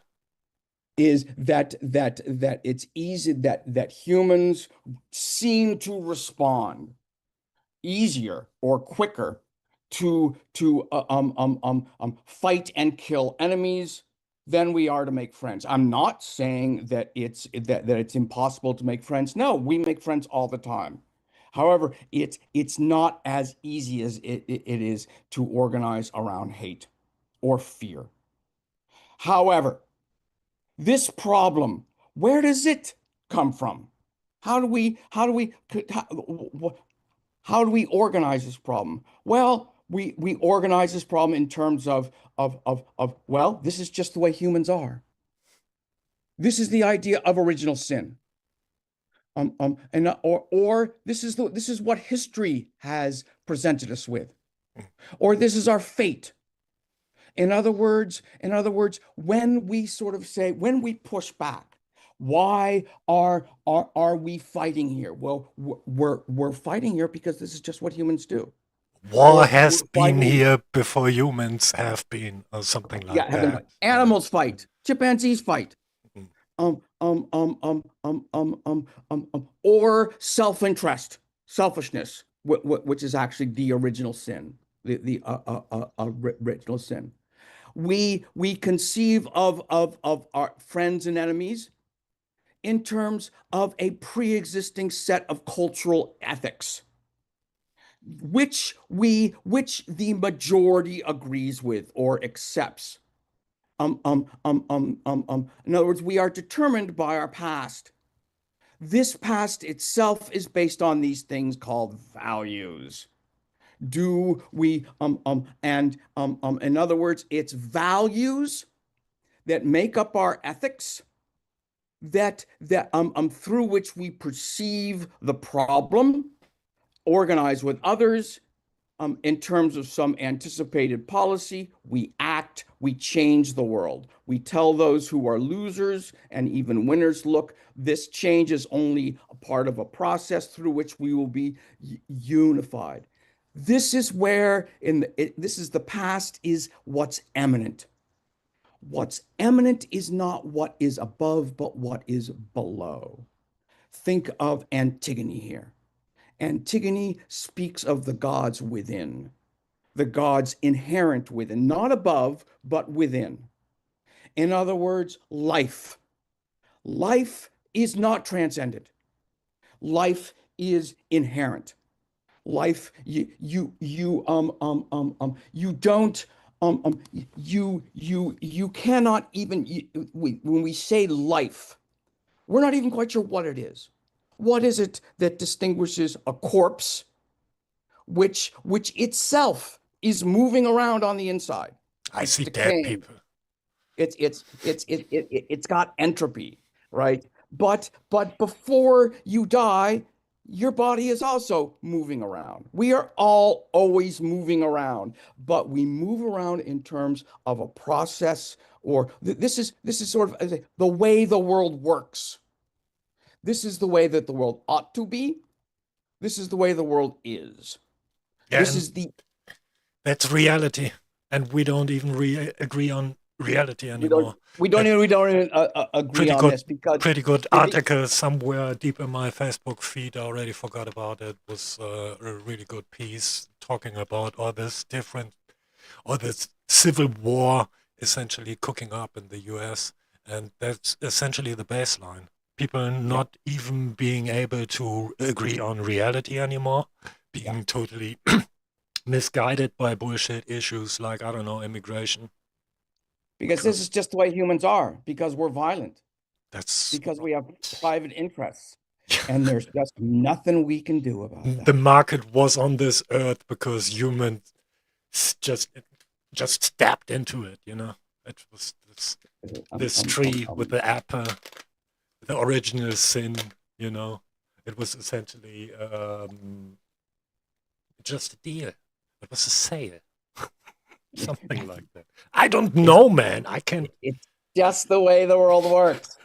Speaker 2: Is that it's easy that humans seem to respond easier or quicker to fight and kill enemies than we are to make friends. I'm not saying that it's impossible to make friends. No, we make friends all the time. However, it's not as easy as it is to organize around hate or fear. However, this problem, where does it come from? How do we organize this problem? Well, we organize this problem in terms of well, this is just the way humans are. This is the idea of original sin. And or this is what history has presented us with, or this is our fate. In other words, when we sort of say, when we push back, why are we fighting here? Well, we're fighting here because this is just what humans do.
Speaker 1: War
Speaker 2: Or
Speaker 1: has
Speaker 2: we're
Speaker 1: been
Speaker 2: fighting,
Speaker 1: here before humans have been, or something
Speaker 2: yeah,
Speaker 1: like
Speaker 2: have been
Speaker 1: that.
Speaker 2: fighting.
Speaker 1: Yeah.
Speaker 2: Animals fight, chimpanzees fight.
Speaker 1: Mm.
Speaker 2: Or self-interest, selfishness, which is actually the original sin, the original sin. We conceive of our friends and enemies in terms of a pre-existing set of cultural ethics, which the majority agrees with or accepts. In other words, we are determined by our past. This past itself is based on these things called values. Do we in other words, it's values that make up our ethics, that through which we perceive the problem, organize with others, in terms of some anticipated policy. We act, we change the world. We tell those who are losers and even winners, look, this change is only a part of a process through which we will be unified. This is where this is the past is what's eminent. What's eminent is not what is above, but what is below. Think of Antigone here. Antigone speaks of the gods within, the gods inherent within, not above, but within. In other words, life. Life is not transcendent. Life is inherent. Life, you don't, you cannot even, when we say life, we're not even quite sure what it is. What is it that distinguishes a corpse, which itself is moving around on the inside?
Speaker 1: I
Speaker 2: It's
Speaker 1: see dead
Speaker 2: decaying.
Speaker 1: people.
Speaker 2: It's got entropy, right? But before you die, your body is also moving around. We are all always moving around, but we move around in terms of a process, or this is sort of the way the world works. This is the way that the world ought to be. This is the way the world is.
Speaker 1: Yeah,
Speaker 2: This
Speaker 1: and
Speaker 2: is the
Speaker 1: that's reality. And we don't even agree on reality
Speaker 2: we don't
Speaker 1: anymore.
Speaker 2: we don't
Speaker 1: That
Speaker 2: even we don't even agree
Speaker 1: pretty
Speaker 2: on
Speaker 1: good
Speaker 2: this because
Speaker 1: pretty good
Speaker 2: the,
Speaker 1: article somewhere deep in my Facebook feed. I already forgot about it. It was a really good piece talking about all this civil war essentially cooking up in the US. And that's essentially the baseline. People
Speaker 2: yeah,
Speaker 1: not even being able to agree on reality anymore,
Speaker 2: yeah,
Speaker 1: being totally misguided by bullshit issues like, I don't know, immigration.
Speaker 2: because this is
Speaker 1: Because
Speaker 2: just the way humans are, because we're violent,
Speaker 1: that's
Speaker 2: because we have private interests, and there's just nothing we can do about
Speaker 1: the
Speaker 2: that.
Speaker 1: market was on this earth because humans just stepped into it, you know. It was
Speaker 2: Um,
Speaker 1: this
Speaker 2: um, um,
Speaker 1: tree with
Speaker 2: um,
Speaker 1: the apple, the original sin, you know. It was essentially just a deal. It was a sale, something like that. I don't
Speaker 2: it's
Speaker 1: know, man. I can.
Speaker 2: it's just the way the world works.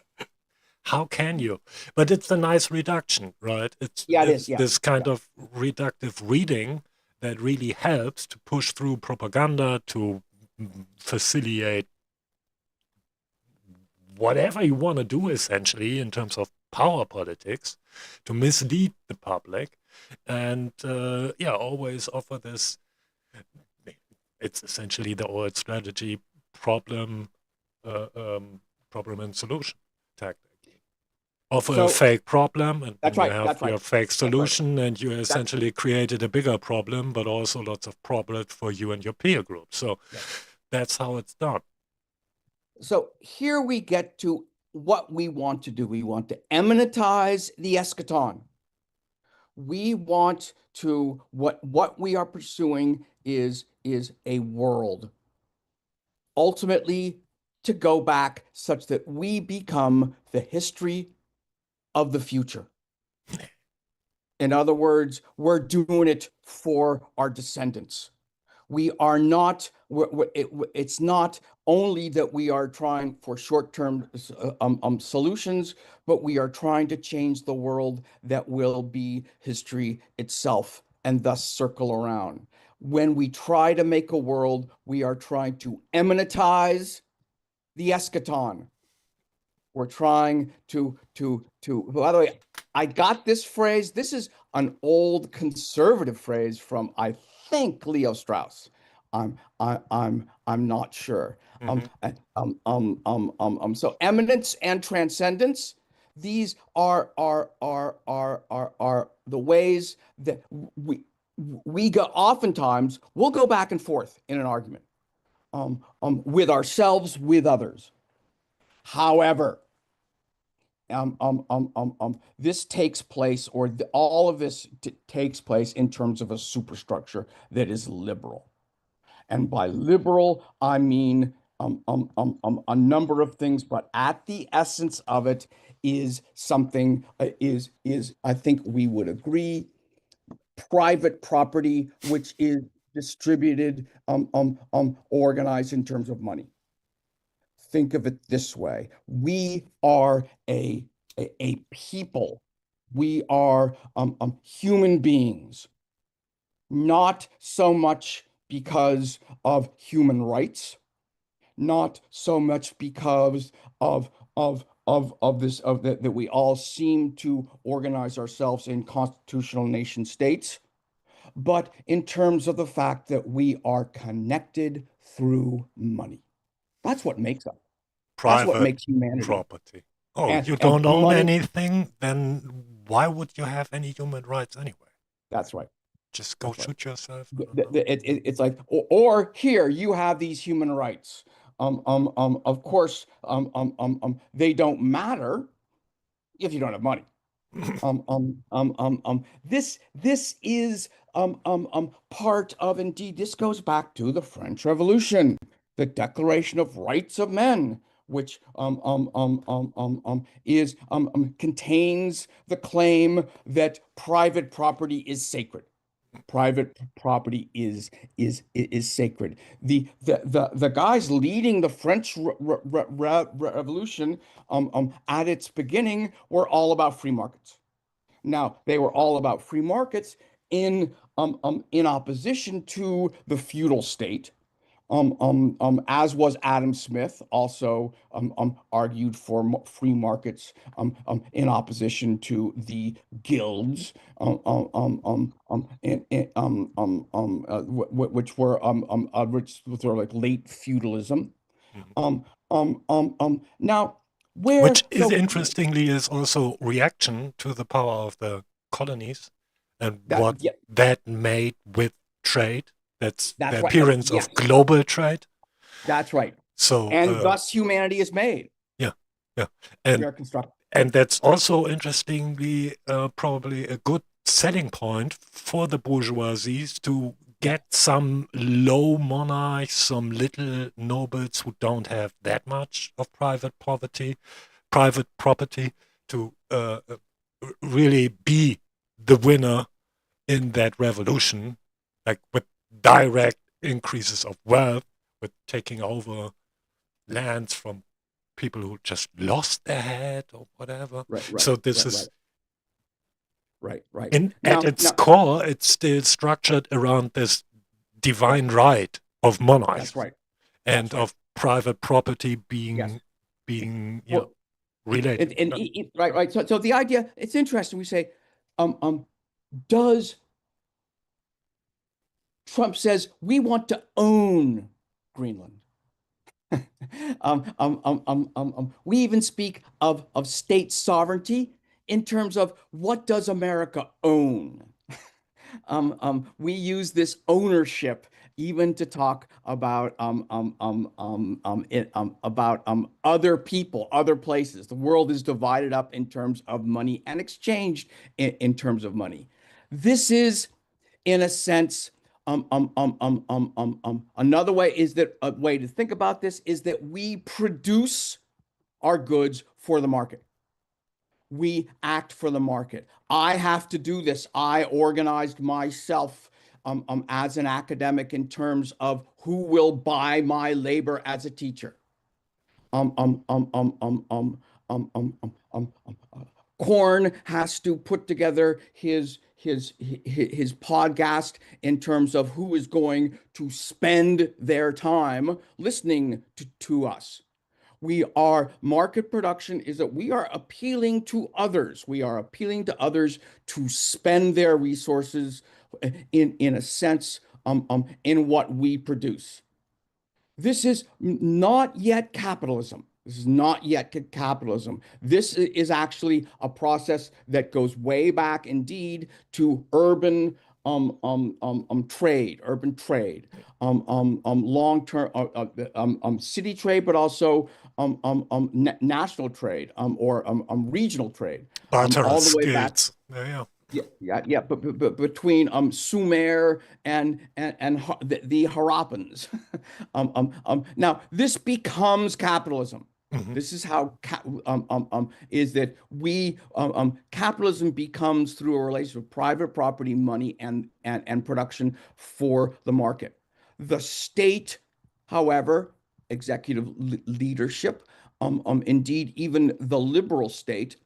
Speaker 1: How can you? But it's a nice reduction, right?
Speaker 2: Yeah, it is.
Speaker 1: It's
Speaker 2: Yeah,
Speaker 1: this kind
Speaker 2: yeah.
Speaker 1: of reductive reading that really helps to push through propaganda to facilitate whatever you want to do, essentially, in terms of power politics, to mislead the public, and yeah, always offer this. It's essentially the old strategy problem, uh, um, problem and solution tactic. Offer a
Speaker 2: So
Speaker 1: fake problem, and
Speaker 2: that's
Speaker 1: then you
Speaker 2: right.
Speaker 1: have
Speaker 2: That's right.
Speaker 1: your fake
Speaker 2: That's right.
Speaker 1: solution, and you
Speaker 2: That's
Speaker 1: essentially created a bigger problem, but also lots of problems for you and your peer group. So
Speaker 2: yeah.
Speaker 1: that's how it's done.
Speaker 2: So here we get to what we want to do. We want to eminentize the eschaton. We want to what we are pursuing is a world ultimately to go back such that we become the history of the future. In other words, we're doing it for our descendants. We are not, it's not only that we are trying for short-term solutions, but we are trying to change the world that will be history itself and thus circle around. When we try to make a world, we are trying to eminentize the eschaton. We're trying by the way, I got this phrase. This is an old conservative phrase from, I think, Leo Strauss. I'm not sure.
Speaker 1: Hmm.
Speaker 2: So eminence and transcendence, these are the ways that we go. Oftentimes we'll go back and forth in an argument, with ourselves, with others. However, this takes place, or all of this takes place in terms of a superstructure that is liberal. And by liberal, I mean a number of things, but at the essence of it is something, is I think we would agree, private property, which is distributed, organized in terms of money. Think of it this way: we are a people. We are human beings, not so much because of human rights, not so much because of this, of that we all seem to organize ourselves in constitutional nation states, but in terms of the fact that we are connected through money. That's what makes us. That's what
Speaker 1: Private
Speaker 2: makes humanity.
Speaker 1: property. Oh,
Speaker 2: And
Speaker 1: you
Speaker 2: and
Speaker 1: don't own
Speaker 2: money,
Speaker 1: anything? Then why would you have any human rights anyway?
Speaker 2: that's right.
Speaker 1: Just go
Speaker 2: That's right.
Speaker 1: shoot yourself. I don't know.
Speaker 2: It's like, or here you have these human rights. Of course, they don't matter if you don't have money. This is part of, indeed, this goes back to the French Revolution, the Declaration of Rights of Men, which is contains the claim that private property is sacred. Private property is sacred. The guys leading the French Revolution, at its beginning, were all about free markets. Now, they were all about free markets in opposition to the feudal state, as was Adam Smith, also argued for free markets, in opposition to the guilds, which were like late feudalism.
Speaker 1: Mhm.
Speaker 2: Now,
Speaker 1: Which
Speaker 2: where
Speaker 1: is
Speaker 2: so
Speaker 1: interestingly is also reaction to the power of the colonies and
Speaker 2: that
Speaker 1: what
Speaker 2: yeah,
Speaker 1: that made with trade. That's the
Speaker 2: that's right.
Speaker 1: appearance of
Speaker 2: Yes,
Speaker 1: global trade.
Speaker 2: that's right.
Speaker 1: So
Speaker 2: And thus humanity is made.
Speaker 1: yeah, yeah,
Speaker 2: We
Speaker 1: and
Speaker 2: are constructed.
Speaker 1: that's also interestingly probably a good selling point for the bourgeoisies to
Speaker 2: Yeah,
Speaker 1: get some low monarchs, some little nobles who don't have that much of private property, to really be the winner in that revolution, like with direct increases of wealth, with taking over lands from people who just lost their head or whatever.
Speaker 2: right, right,
Speaker 1: So this
Speaker 2: right, right,
Speaker 1: is
Speaker 2: right, right.
Speaker 1: in at
Speaker 2: Now,
Speaker 1: its core, it's still structured around this divine right of
Speaker 2: that's
Speaker 1: monarchs
Speaker 2: right.
Speaker 1: and
Speaker 2: That's right.
Speaker 1: of private property
Speaker 2: Yes.
Speaker 1: being
Speaker 2: Well,
Speaker 1: related.
Speaker 2: right, right. So the idea, it's interesting. We say, um, um, does Trump says we want to own Greenland? We even speak of state sovereignty in terms of what does America own? We use this ownership even to talk about other people, other places. The world is divided up in terms of money and exchanged in terms of money. This is, in a sense, another way is that a way to think about this is that we produce our goods for the market. We act for the market. I have to do this. I organized myself as an academic in terms of who will buy my labor as a teacher. Um, um, um, um, um, um, Korn has to put together his podcast in terms of who is going to spend their time listening to us. We are market production is that we are appealing to others. We are appealing to others to spend their resources in a sense in what we produce. This is not yet capitalism. This is not yet capitalism. This is actually a process that goes way back, indeed, to urban trade, long-term city trade, but also national trade or regional trade,
Speaker 1: Barter of
Speaker 2: all the way back.
Speaker 1: skills. Yeah.
Speaker 2: Yeah. But between Sumer and the Harappans. Now this becomes capitalism.
Speaker 1: Hmm.
Speaker 2: This is how is that capitalism becomes through a relation of private property, money, and production for the market. The state, however, executive leadership, indeed even the liberal state,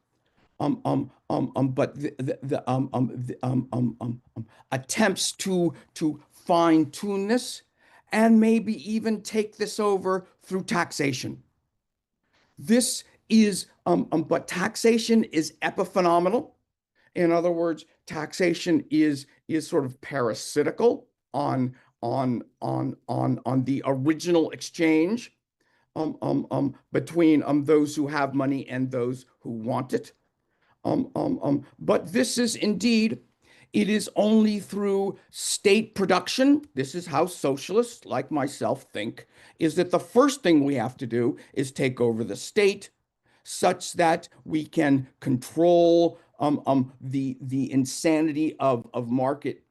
Speaker 2: but attempts to fine tune this and maybe even take this over through taxation. This is, but taxation is epiphenomenal. In other words, taxation is sort of parasitical on the original exchange between those who have money and those who want it. But this is indeed, it is only through state production. This is how socialists like myself think, is that the first thing we have to do is take over the state such that we can control the insanity of market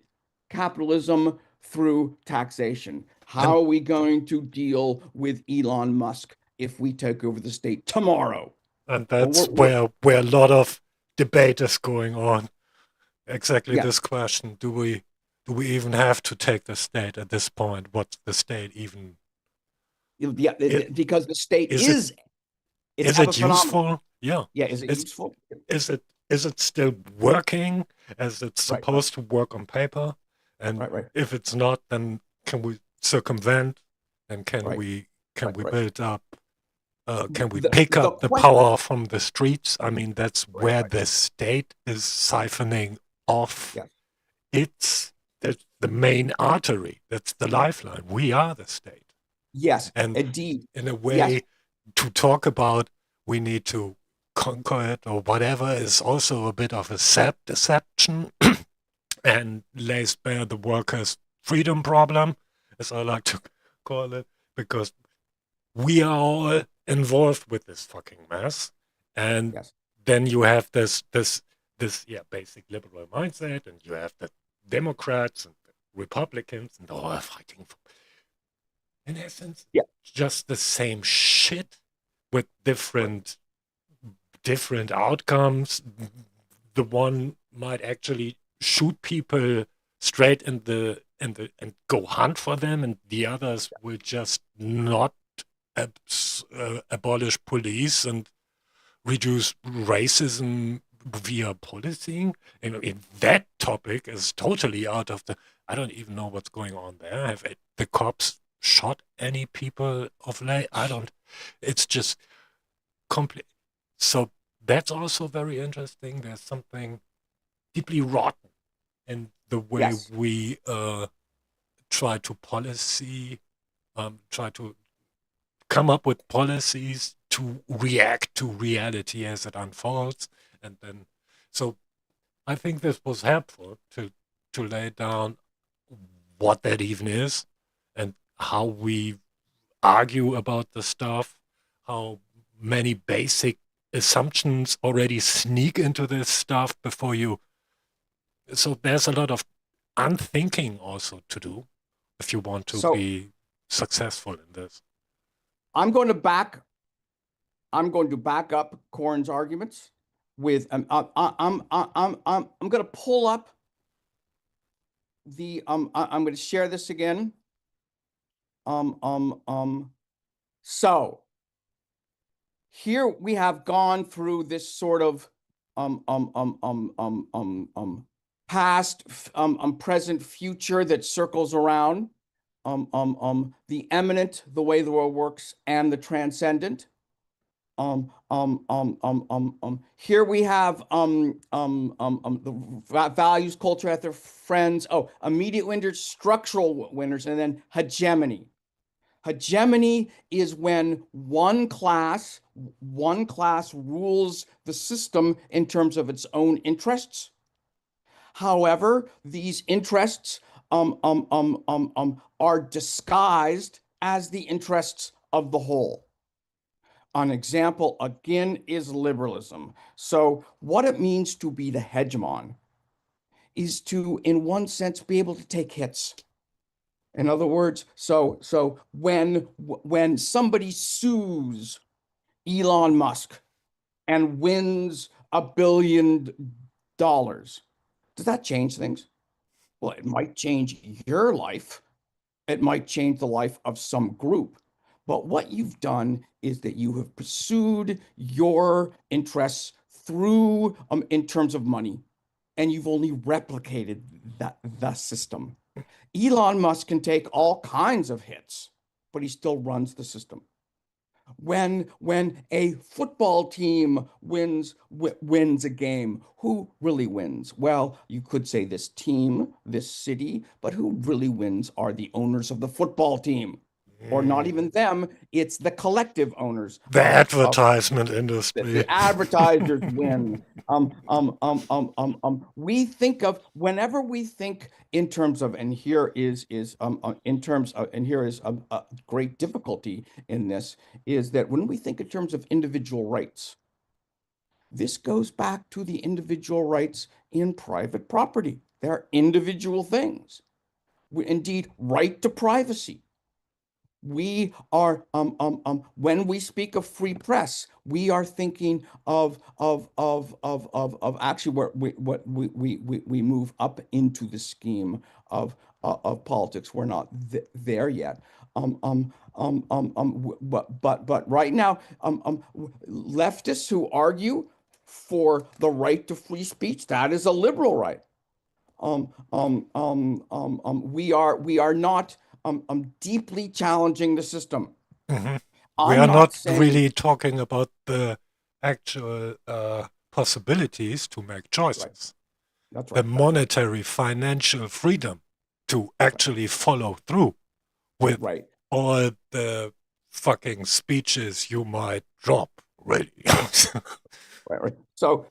Speaker 2: capitalism through taxation.
Speaker 1: And
Speaker 2: How are we going to deal with Elon Musk if we take over the state tomorrow?
Speaker 1: and
Speaker 2: Well,
Speaker 1: that's where a lot of debate is going on. Exactly
Speaker 2: yeah,
Speaker 1: this question: do we even have to take the state at this point? What's the state even?
Speaker 2: yeah,
Speaker 1: It,
Speaker 2: because the state
Speaker 1: is it
Speaker 2: it's
Speaker 1: is it
Speaker 2: epiphenomenal.
Speaker 1: useful? Yeah.
Speaker 2: Yeah, is it
Speaker 1: Is
Speaker 2: useful?
Speaker 1: is it still working as it's
Speaker 2: Right,
Speaker 1: supposed to work on paper? And
Speaker 2: right,
Speaker 1: if it's not, then can we circumvent? And can
Speaker 2: right,
Speaker 1: we can
Speaker 2: right,
Speaker 1: we
Speaker 2: right.
Speaker 1: build up? Can we pick
Speaker 2: The
Speaker 1: up the
Speaker 2: question,
Speaker 1: power from the streets? I mean, that's
Speaker 2: right,
Speaker 1: where
Speaker 2: right,
Speaker 1: the state is siphoning off
Speaker 2: yes,
Speaker 1: its that's the main artery. That's the lifeline. We are the state.
Speaker 2: yes,
Speaker 1: And
Speaker 2: indeed,
Speaker 1: in a
Speaker 2: yes,
Speaker 1: way, to talk about we need to conquer it or whatever is also a bit of a deception and lays bare the workers' freedom problem, as I like to call it, because we are all involved with this fucking mess. And
Speaker 2: yes,
Speaker 1: then you have this basic liberal mindset, and you have the Democrats and the Republicans, and all are fighting for, in essence,
Speaker 2: yeah,
Speaker 1: just the same shit with
Speaker 2: right,
Speaker 1: different outcomes. The one might actually shoot people straight and go hunt for them, and the others will just not abolish police and reduce racism via policing. And that topic is totally out of the. I don't even know what's going on there. Have the cops shot any people of late? I don't. It's just complete. So that's also very interesting. There's something deeply rotten in the way
Speaker 2: yes.
Speaker 1: we try to policy, try to come up with policies to react to reality as it unfolds. And then, so I think this was helpful to lay down what that even is and how we argue about the stuff, how many basic assumptions already sneak into this stuff before you. So there's a lot of unthinking also to do if you want to
Speaker 2: So
Speaker 1: be successful in this.
Speaker 2: I'm going to back. I'm going to back up Corn's arguments with. I'm going to pull up the. I'm going to share this again. Um. Um. Um. So here we have gone through this sort of past, present, future that circles around the eminent, the way the world works, and the transcendent. Here we have the values, culture, ethic, friends. Oh, immediate winners, structural winners, and then hegemony. Hegemony is when one class rules the system in terms of its own interests. However, these interests are disguised as the interests of the whole. An example, again, is liberalism. So what it means to be the hegemon is to, in one sense, be able to take hits. In other words, so when somebody sues Elon Musk and wins $1 billion, does that change things? Well, it might change your life. It might change the life of some group. But what you've done is that you have pursued your interests through in terms of money, and you've only replicated the system. Elon Musk can take all kinds of hits, but he still runs the system. When a football team wins a game, who really wins? Well, you could say this team, this city, but who really wins are the owners of the football team, or not even them. It's the collective owners
Speaker 1: The
Speaker 2: of
Speaker 1: advertisement industry.
Speaker 2: the advertisers win. We think of whenever we think in terms of, and here is in terms of, and here is a great difficulty in this, is that when we think in terms of individual rights, this goes back to the individual rights in private property. They're individual things. Indeed, right to privacy. We are when we speak of free press, we are thinking of actually where we move up into the scheme of politics. We're not there yet. But right now, leftists who argue for the right to free speech, that is a liberal right. We are not deeply challenging the system.
Speaker 1: Mhm. We
Speaker 2: I'm
Speaker 1: are
Speaker 2: not
Speaker 1: not
Speaker 2: saying
Speaker 1: really talking about the actual possibilities to make
Speaker 2: right.
Speaker 1: choices,
Speaker 2: That's
Speaker 1: the
Speaker 2: right. That's right.
Speaker 1: monetary financial freedom to actually follow through with
Speaker 2: Right.
Speaker 1: all the fucking speeches you might drop, really.
Speaker 2: Right. Right. So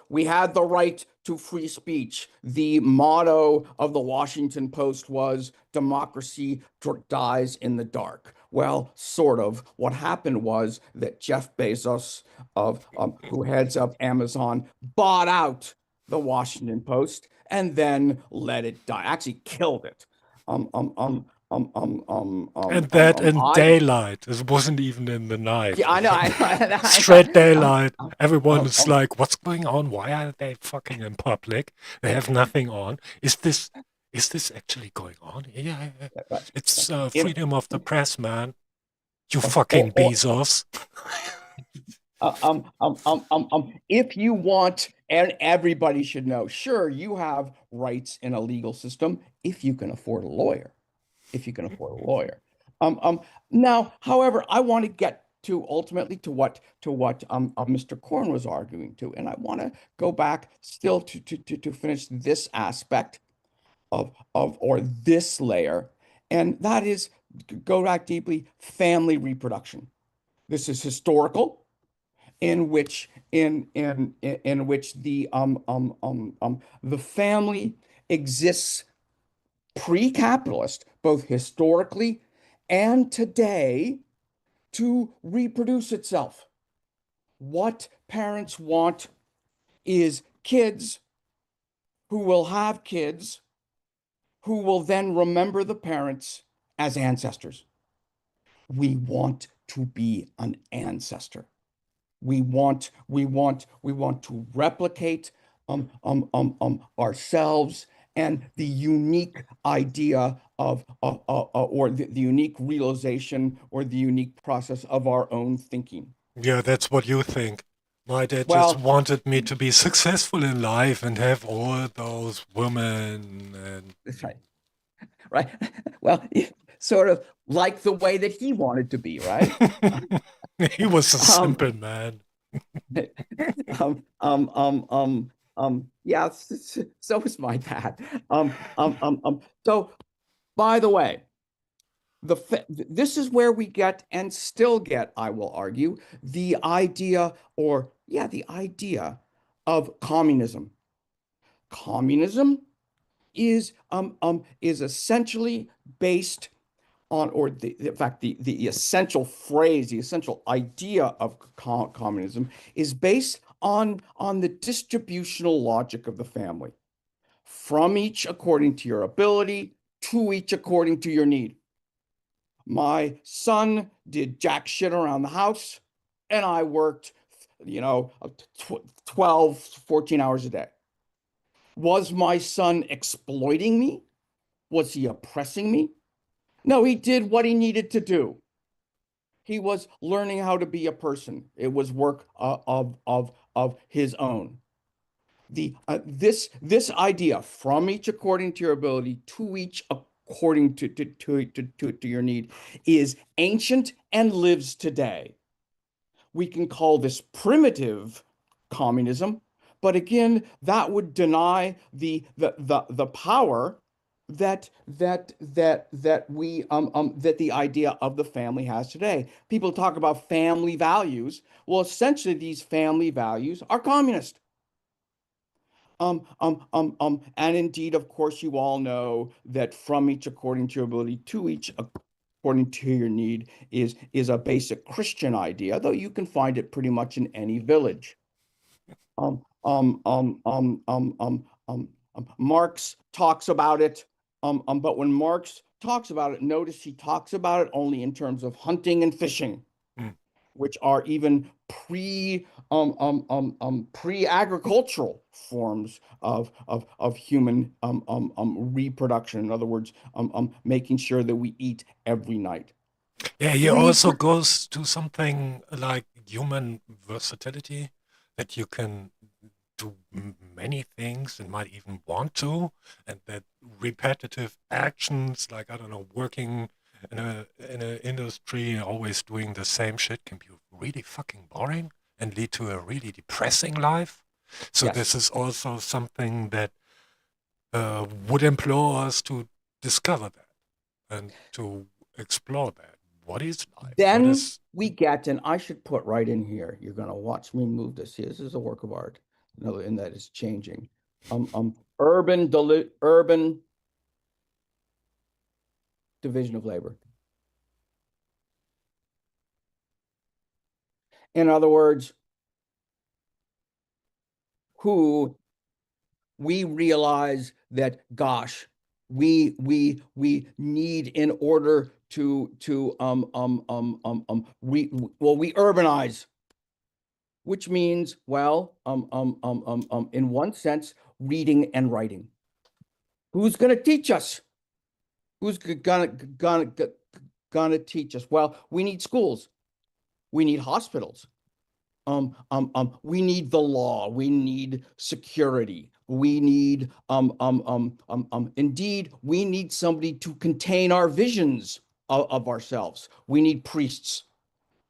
Speaker 2: we had the right to free speech. The motto of the Washington Post was "Democracy dies in the dark." Well, sort of. What happened was that Jeff Bezos, who heads up Amazon, bought out the Washington Post and then let it die. Actually, killed it. Um, um, um,
Speaker 1: And that in
Speaker 2: I
Speaker 1: daylight. It wasn't even in the night.
Speaker 2: Yeah, I know,
Speaker 1: Straight daylight. Everyone
Speaker 2: um,
Speaker 1: is
Speaker 2: um,
Speaker 1: like, what's going on? Why are they fucking in public? They have nothing on. Is this actually going on? Yeah, it's
Speaker 2: in,
Speaker 1: freedom of the press, man. You fucking
Speaker 2: or
Speaker 1: Bezos.
Speaker 2: if you want, and everybody should know, sure, you have rights in a legal system if you can afford a lawyer. If you can afford a lawyer. Now, however, I want to get to ultimately to what Mr. Korn was arguing to, and I want to go back still to finish this aspect of or this layer, and that is go back deeply, family reproduction. This is historical, in which the family exists pre-capitalist, both historically and today, to reproduce itself. What parents want is kids who will have kids who will then remember the parents as ancestors. We want to be an ancestor. We want to replicate ourselves and the unique idea of or the unique realization or the unique process of our own thinking.
Speaker 1: Yeah, that's what you think. My dad just
Speaker 2: Well,
Speaker 1: wanted me to be successful in life and have all those women and
Speaker 2: that's right, right. Well, sort of like the way that he wanted to be, right?
Speaker 1: He was a
Speaker 2: Um,
Speaker 1: simple man.
Speaker 2: yeah, so is my dad. So by the way, this is where we get and still get, I will argue, the idea or yeah, the idea of communism. Communism is essentially based on, or in fact, the essential phrase, the essential idea of communism is based on the distributional logic of the family, from each according to your ability, to each according to your need. My son did jack shit around the house, and I worked, 12, 14 hours a day. Was my son exploiting me? Was he oppressing me? No, he did what he needed to do. He was learning how to be a person. It was work of his own. This idea, from each according to your ability, to each according to your need, is ancient and lives today. We can call this primitive communism, but again, that would deny the power that the idea of the family has today. People talk about family values. Well, essentially, these family values are communist. And indeed, of course, you all know that from each according to your ability, to each according to your need is a basic Christian idea, though you can find it pretty much in any village. Marx talks about it, but when Marx talks about it, notice he talks about it only in terms of hunting and fishing,
Speaker 1: Mm.
Speaker 2: which are even pre-agricultural forms of human reproduction. In other words, making sure that we eat every night.
Speaker 1: Yeah, he
Speaker 2: Three,
Speaker 1: also goes to something like human versatility, that you can do many things and might even want to, and that repetitive actions, like, I don't know, working in a industry and always doing the same shit, can be really fucking boring and lead to a really depressing life. So
Speaker 2: yes.
Speaker 1: this is also something that would implore us to discover that and to explore that. What is life? What
Speaker 2: Then
Speaker 1: is
Speaker 2: we get, and I should put right in here, you're going to watch me move this here. This is a work of art. No, and that is changing. Urban division of labor. In other words, who we realize that, gosh, we need in order to we urbanize, which means, well, in one sense, reading and writing. Who's going to teach us? Who's gonna teach us? Well, we need schools. We need hospitals. We need the law. We need security. We need, indeed, we need somebody to contain our visions of ourselves. We need priests,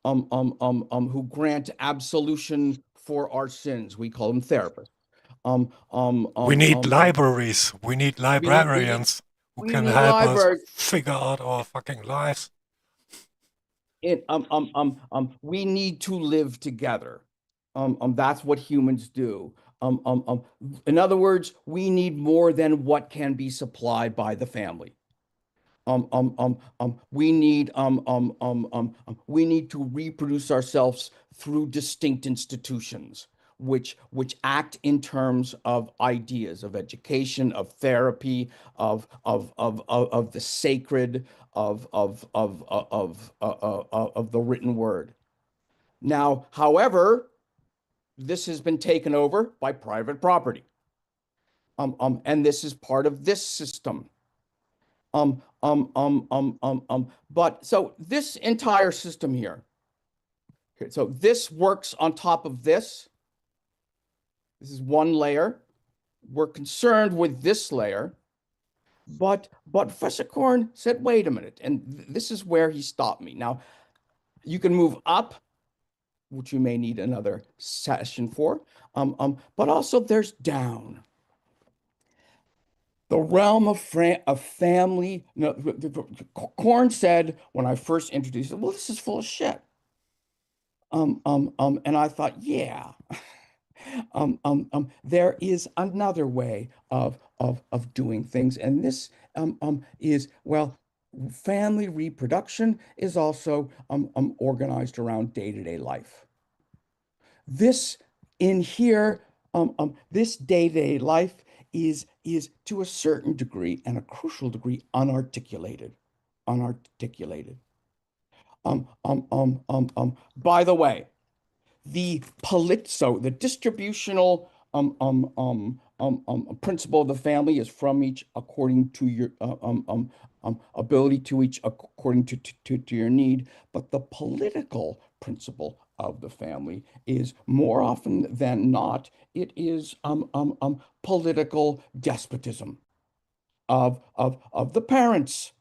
Speaker 2: who grant absolution for our sins. We call them therapists. Um, um,
Speaker 1: We
Speaker 2: um,
Speaker 1: need
Speaker 2: um, um,
Speaker 1: libraries. We need
Speaker 2: we need, we need,
Speaker 1: librarians who
Speaker 2: we
Speaker 1: can
Speaker 2: need
Speaker 1: help us
Speaker 2: libraries.
Speaker 1: figure out our fucking lives.
Speaker 2: We need to live together. That's what humans do. In other words, we need more than what can be supplied by the family. We need to reproduce ourselves through distinct institutions, which act in terms of ideas of education, of therapy, of the sacred, of the written word. Now, however, this has been taken over by private property, and this is part of this system. But so this entire system here, so this works on top of this. This is one layer. We're concerned with this layer, but Professor Korn said, wait a minute, and this is where he stopped me. Now, you can move up which we may need another session for. But also there's down. The realm of family. No, Korn said when I first introduced it, well, this is full of shit. And I thought, yeah, there is another way of doing things, and this is, well, family reproduction is also organized around day-to-day life. This in here, this day-to-day life is to a certain degree and a crucial degree unarticulated. By the way, the distributional principle of the family is from each according to your ability, to each according to your need. But the political principle of the family is more often than not, it is political despotism of the parents.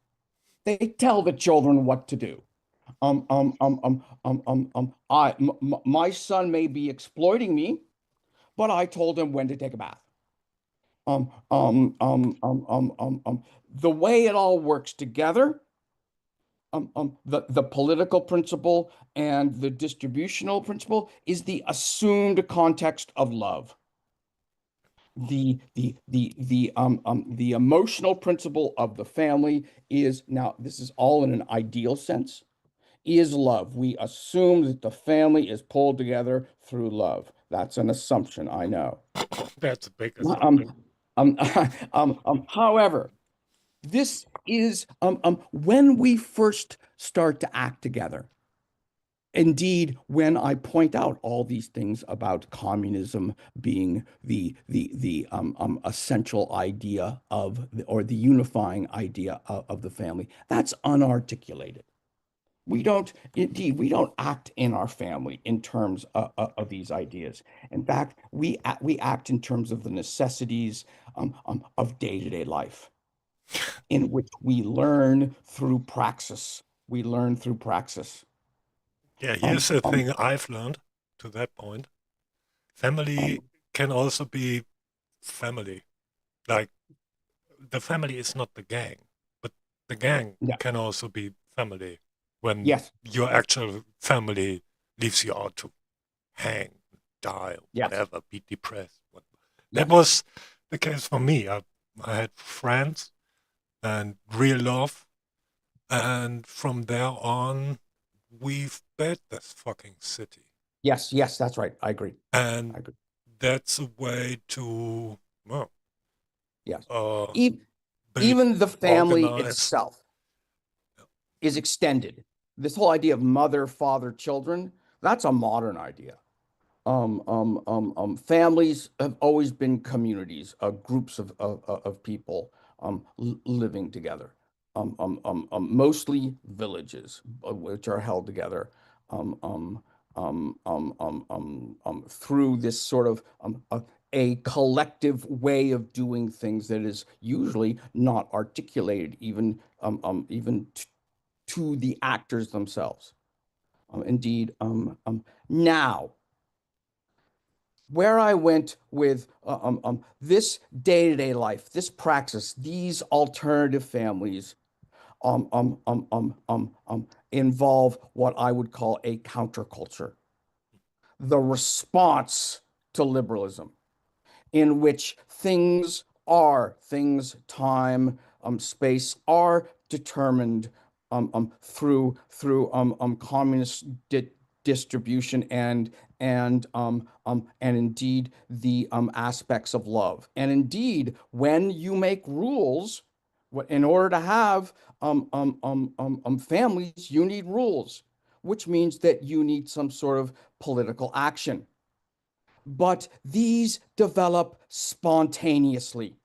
Speaker 2: They tell the children what to do. My son may be exploiting me, but I told him when to take a bath. The way it all works together, the political principle and the distributional principle is the assumed context of love. The emotional principle of the family is, now this is all in an ideal sense, is love. We assume that the family is pulled together through love. That's an assumption, I know.
Speaker 1: That's a big assumption.
Speaker 2: Um, um, however, this is when we first start to act together. Indeed, when I point out all these things about communism being the essential idea of, or the unifying idea of the family, that's unarticulated. We don't act in our family in terms of these ideas. In fact, we act in terms of the necessities of day-to-day life, in which we learn through praxis. We learn through praxis.
Speaker 1: Yeah,
Speaker 2: Um,
Speaker 1: here's the
Speaker 2: um,
Speaker 1: thing I've learned to that point. Family
Speaker 2: um,
Speaker 1: can also be family. Like, the family is not the gang, but the gang
Speaker 2: yeah,
Speaker 1: can also be family when
Speaker 2: yes,
Speaker 1: your actual family leaves you out to hang, die,
Speaker 2: yes,
Speaker 1: whatever, be depressed. That
Speaker 2: yes,
Speaker 1: was the case for me. I had friends and real love, and from there on, we've built this fucking city.
Speaker 2: yes, yes, that's right. I agree. I
Speaker 1: And
Speaker 2: agree.
Speaker 1: that's a way to, well,
Speaker 2: Yes.
Speaker 1: uh,
Speaker 2: E
Speaker 1: build,
Speaker 2: Even the family
Speaker 1: organize.
Speaker 2: itself is extended. This whole idea of mother, father, children, that's a modern idea. Families have always been communities, groups of people living together. Mostly villages, which are held together through this sort of a collective way of doing things that is usually not articulated even to the actors themselves. Indeed, now where I went with this day-to-day life, this praxis, these alternative families involve what I would call a counterculture, the response to liberalism, in which time, space are determined through communist distribution and indeed the aspects of love. And indeed, when you make rules, in order to have families, you need rules, which means that you need some sort of political action. But these develop spontaneously.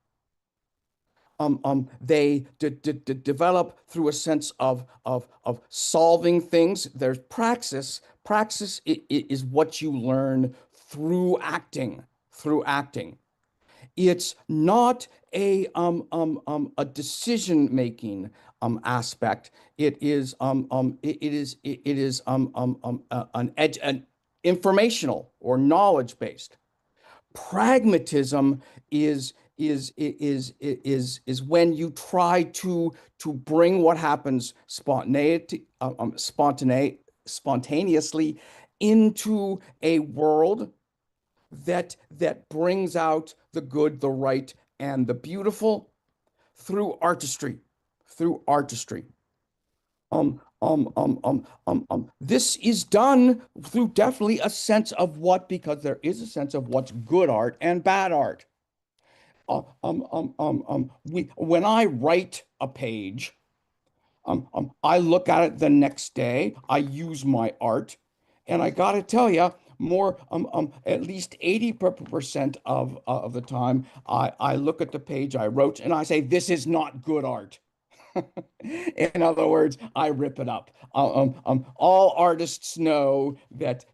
Speaker 2: They develop through a sense of solving things. There's praxis. Praxis is what you learn through acting. Through acting, it's not a decision making aspect. It is an edge. informational or knowledge based. Pragmatism is when you try to bring what happens spontaneously into a world that brings out the good, the right, and the beautiful through artistry, through artistry. This is done through definitely a sense of because there is a sense of what's good art and bad art. When I write a page, I look at it the next day, I use my art, and I gotta tell you, at least 80% of the time, I look at the page I wrote and I say, this is not good art. In other words, I rip it up. All artists know that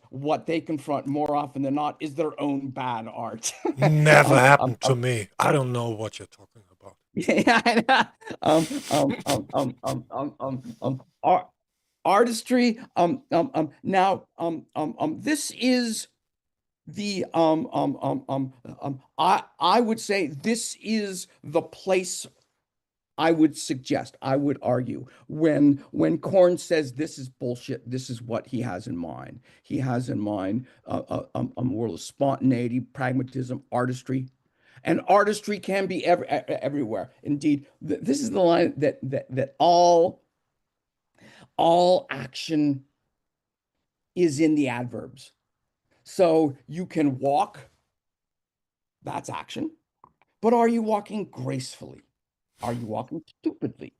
Speaker 2: what they confront more often than not is their own bad art.
Speaker 1: Never
Speaker 2: um,
Speaker 1: happened to me. I don't know what you're talking about.
Speaker 2: yeah, artistry. This is the I would say this is the place I would suggest, I would argue, when Korn says this is bullshit, this is what he has in mind. He has in mind a world of spontaneity, pragmatism, artistry, and artistry can be everywhere. Indeed, this is the line that all action is in the adverbs. So you can walk, that's action, but are you walking gracefully? Are you walking stupidly?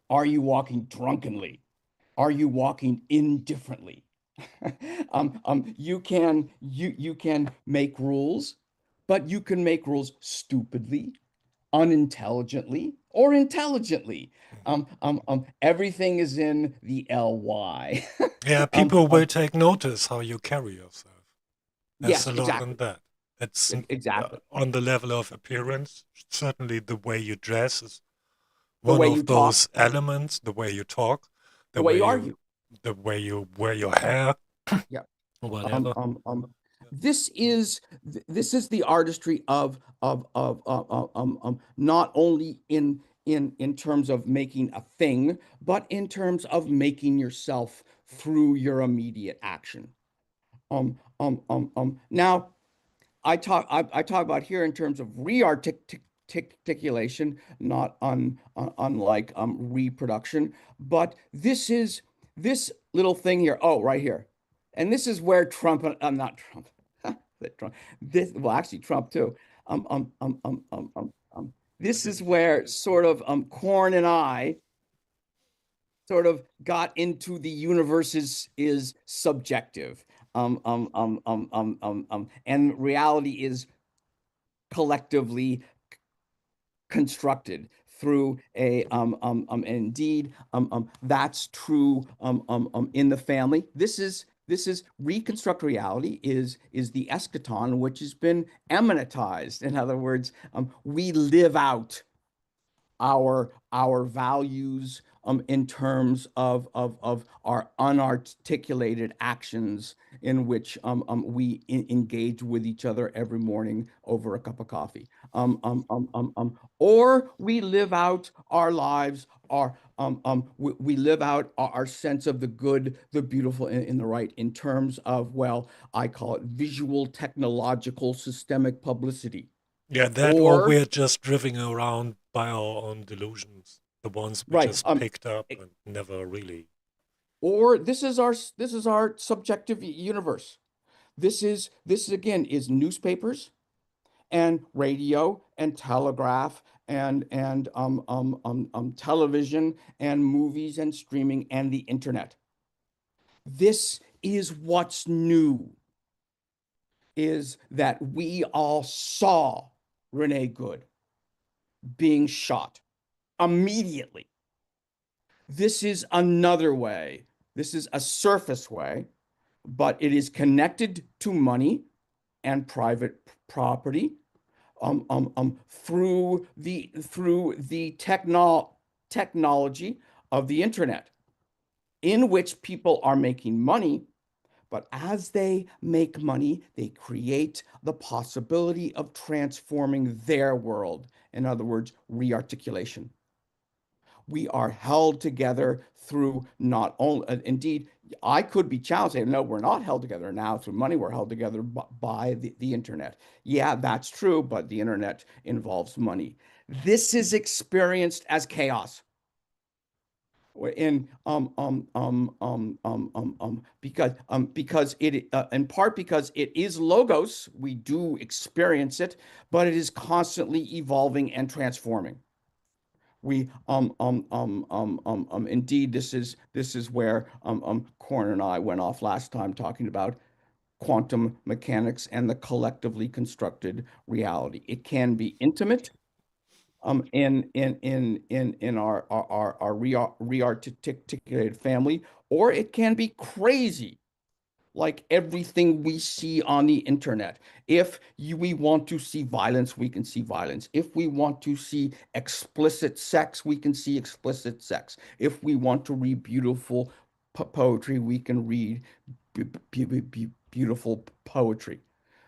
Speaker 2: Are you walking drunkenly? Are you walking indifferently? You can make rules, but you can make rules stupidly, unintelligently, or intelligently. Everything is in the ly.
Speaker 1: Yeah,
Speaker 2: um,
Speaker 1: people will
Speaker 2: um,
Speaker 1: take notice how you carry yourself. There's
Speaker 2: yes,
Speaker 1: a lot on
Speaker 2: exactly,
Speaker 1: that. It's
Speaker 2: exactly.
Speaker 1: on the level of appearance. Certainly, the way you dress is
Speaker 2: The
Speaker 1: one
Speaker 2: way you
Speaker 1: of
Speaker 2: talk,
Speaker 1: those elements. The way you talk,
Speaker 2: the
Speaker 1: the
Speaker 2: way
Speaker 1: way
Speaker 2: you
Speaker 1: you,
Speaker 2: argue.
Speaker 1: the way you wear your hair,
Speaker 2: Yeah. Um,
Speaker 1: whatever.
Speaker 2: um, um, this is the artistry of not only in terms of making a thing, but in terms of making yourself through your immediate action. Now, I talk about here in terms of rearticulation, not unlike reproduction, but this little thing here. Oh, right here, and this is where Trump, not Trump, Trump, this well actually Trump too. This is where sort of Corn and I sort of got into the universe is subjective. And reality is collectively constructed through indeed that's true in the family. This is reconstruct reality is the eschaton which has been eminentized. In other words, we live out our values in terms of our unarticulated actions in which we engage with each other every morning over a cup of coffee. Or we live out our lives, we live out our sense of the good, the beautiful, and the right in terms of, well, I call it visual, technological, systemic publicity.
Speaker 1: Yeah, that or
Speaker 2: Or,
Speaker 1: we're just driving around by our own delusions, the ones we
Speaker 2: right,
Speaker 1: just picked up and never really.
Speaker 2: or this is our subjective universe. This again is newspapers and radio and telegraph and television and movies and streaming and the internet. This is what's new, is that we all saw Renee Good being shot immediately. This is another way. This is a surface way, but it is connected to money and private property through the technology of the internet, in which people are making money But as they make money, they create the possibility of transforming their world. In other words, rearticulation. We are held together through not only, indeed, I could be challenged, saying, no, we're not held together now through money. We're held together by the internet. Yeah, that's true, but the internet involves money. This is experienced as chaos in because it in part because it is logos, we do experience it, but it is constantly evolving and transforming. We indeed, this is where Corn and I went off last time talking about quantum mechanics and the collectively constructed reality. It can be intimate in our rearticulated family, or it can be crazy, like everything we see on the internet. If we want to see violence, we can see violence. If we want to see explicit sex, we can see explicit sex. If we want to read beautiful poetry, we can read beautiful poetry.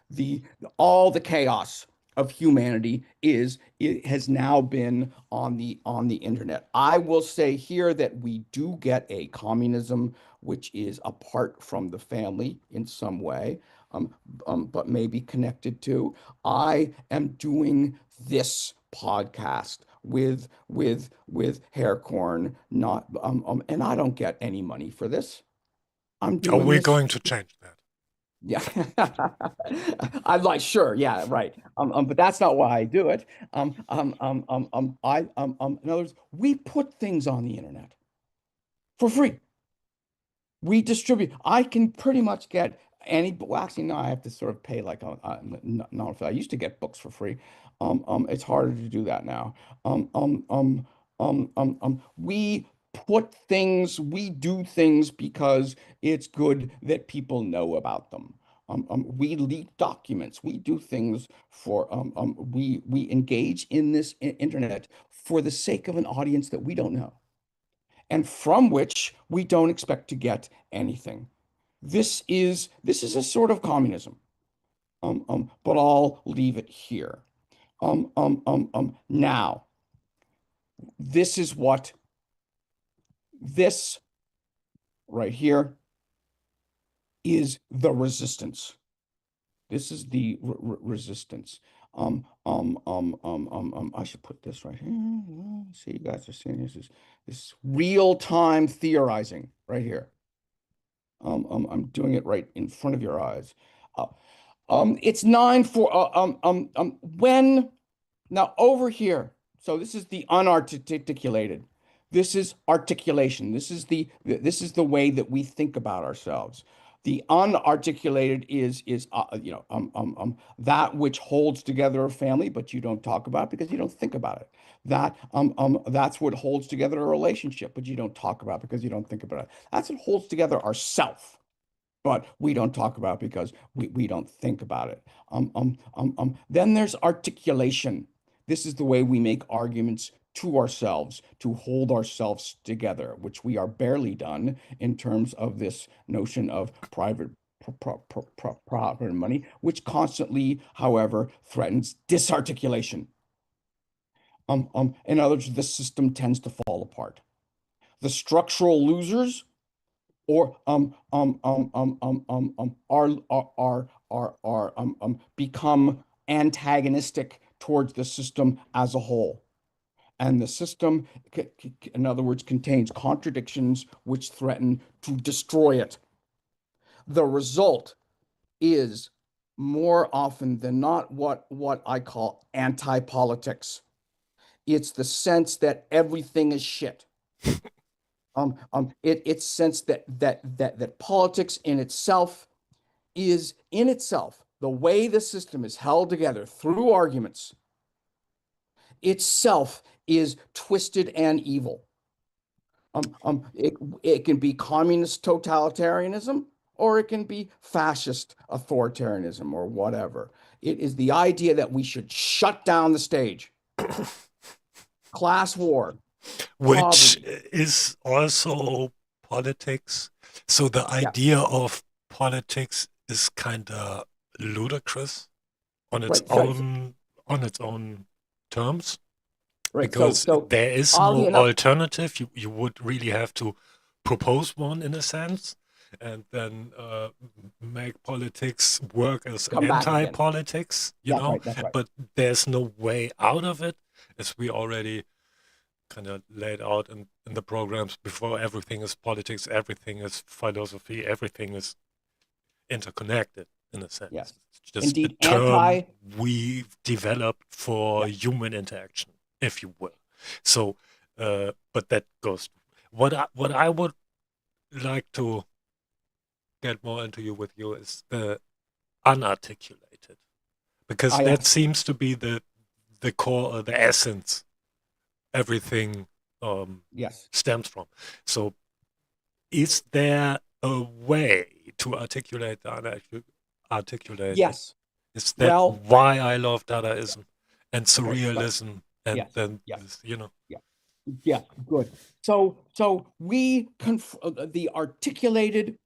Speaker 2: The all the chaos of humanity is it has now been on the internet. I will say here that we do get a communism which is apart from the family in some way, but maybe connected to. I am doing this podcast with Haircorn, not and I don't get any money for this. I'm
Speaker 1: Are
Speaker 2: doing
Speaker 1: we
Speaker 2: this.
Speaker 1: going to change that?
Speaker 2: Yeah. I'm like, sure, yeah, right. But that's not why I do it. In other words, we put things on the internet for free. We distribute. I can pretty much get any, well, actually, no, I have to sort of pay like not I used to get books for free. It's harder to do that now. We put things, we do things because it's good that people know about them. We leak documents. We do things for we engage in this internet for the sake of an audience that we don't know and from which we don't expect to get anything. This is a sort of communism. But I'll leave it here. Now, this is what this right here is the resistance. This is the resistance. I should put this right here. See, you guys are seeing this real-time theorizing right here. I'm doing it right in front of your eyes. Uh, it's 9 4 when now over here. So this is the unarticulated. This is articulation. This is the way that we think about ourselves. The unarticulated is that which holds together a family, but you don't talk about it because you don't think about it. That's what holds together a relationship, but you don't talk about it because you don't think about it. That's what holds together ourself, but we don't talk about it because we don't think about it. Then there's articulation. This is the way we make arguments to ourselves to hold ourselves together, which we are barely done in terms of this notion of private property and money, which constantly, however, threatens disarticulation. In other words, the system tends to fall apart. The structural losers or are become antagonistic towards the system as a whole. And the system, in other words, contains contradictions which threaten to destroy it. The result is more often than not what I call anti-politics. It's the sense that everything is shit. It's sense that politics in itself is in itself the way the system is held together through arguments itself is twisted and evil. It can be communist totalitarianism or it can be fascist authoritarianism or whatever. It is the idea that we should shut down the stage. Class war,
Speaker 1: Which
Speaker 2: poverty.
Speaker 1: is also politics. So the
Speaker 2: Yeah.
Speaker 1: idea of politics is kind of ludicrous on its
Speaker 2: Right.
Speaker 1: own terms,
Speaker 2: Right.
Speaker 1: because there is
Speaker 2: Oddly
Speaker 1: no
Speaker 2: enough,
Speaker 1: alternative. You would really have to propose one in a sense, and then make politics work as
Speaker 2: come back again.
Speaker 1: anti-politics,
Speaker 2: That's right. That's right.
Speaker 1: but there's no way out of it, as we already kind of laid out in the programs before. Everything is politics, everything is philosophy, everything is interconnected in a sense.
Speaker 2: Yes.
Speaker 1: It's just a
Speaker 2: Indeed,
Speaker 1: term we've developed for
Speaker 2: yeah.
Speaker 1: human interaction, if you will. So, but that goes. What I would like to get more into you with you is the unarticulated, because
Speaker 2: I
Speaker 1: that seems to be the core or the essence everything
Speaker 2: yes.
Speaker 1: stems from. So, is there a way to articulate the unarticulated?
Speaker 2: Yes.
Speaker 1: Is that
Speaker 2: Well,
Speaker 1: why I love Dadaism and
Speaker 2: okay. Right.
Speaker 1: surrealism, and
Speaker 2: Yes.
Speaker 1: then
Speaker 2: Yes.
Speaker 1: this.
Speaker 2: Yeah. Yeah. Good. So the articulated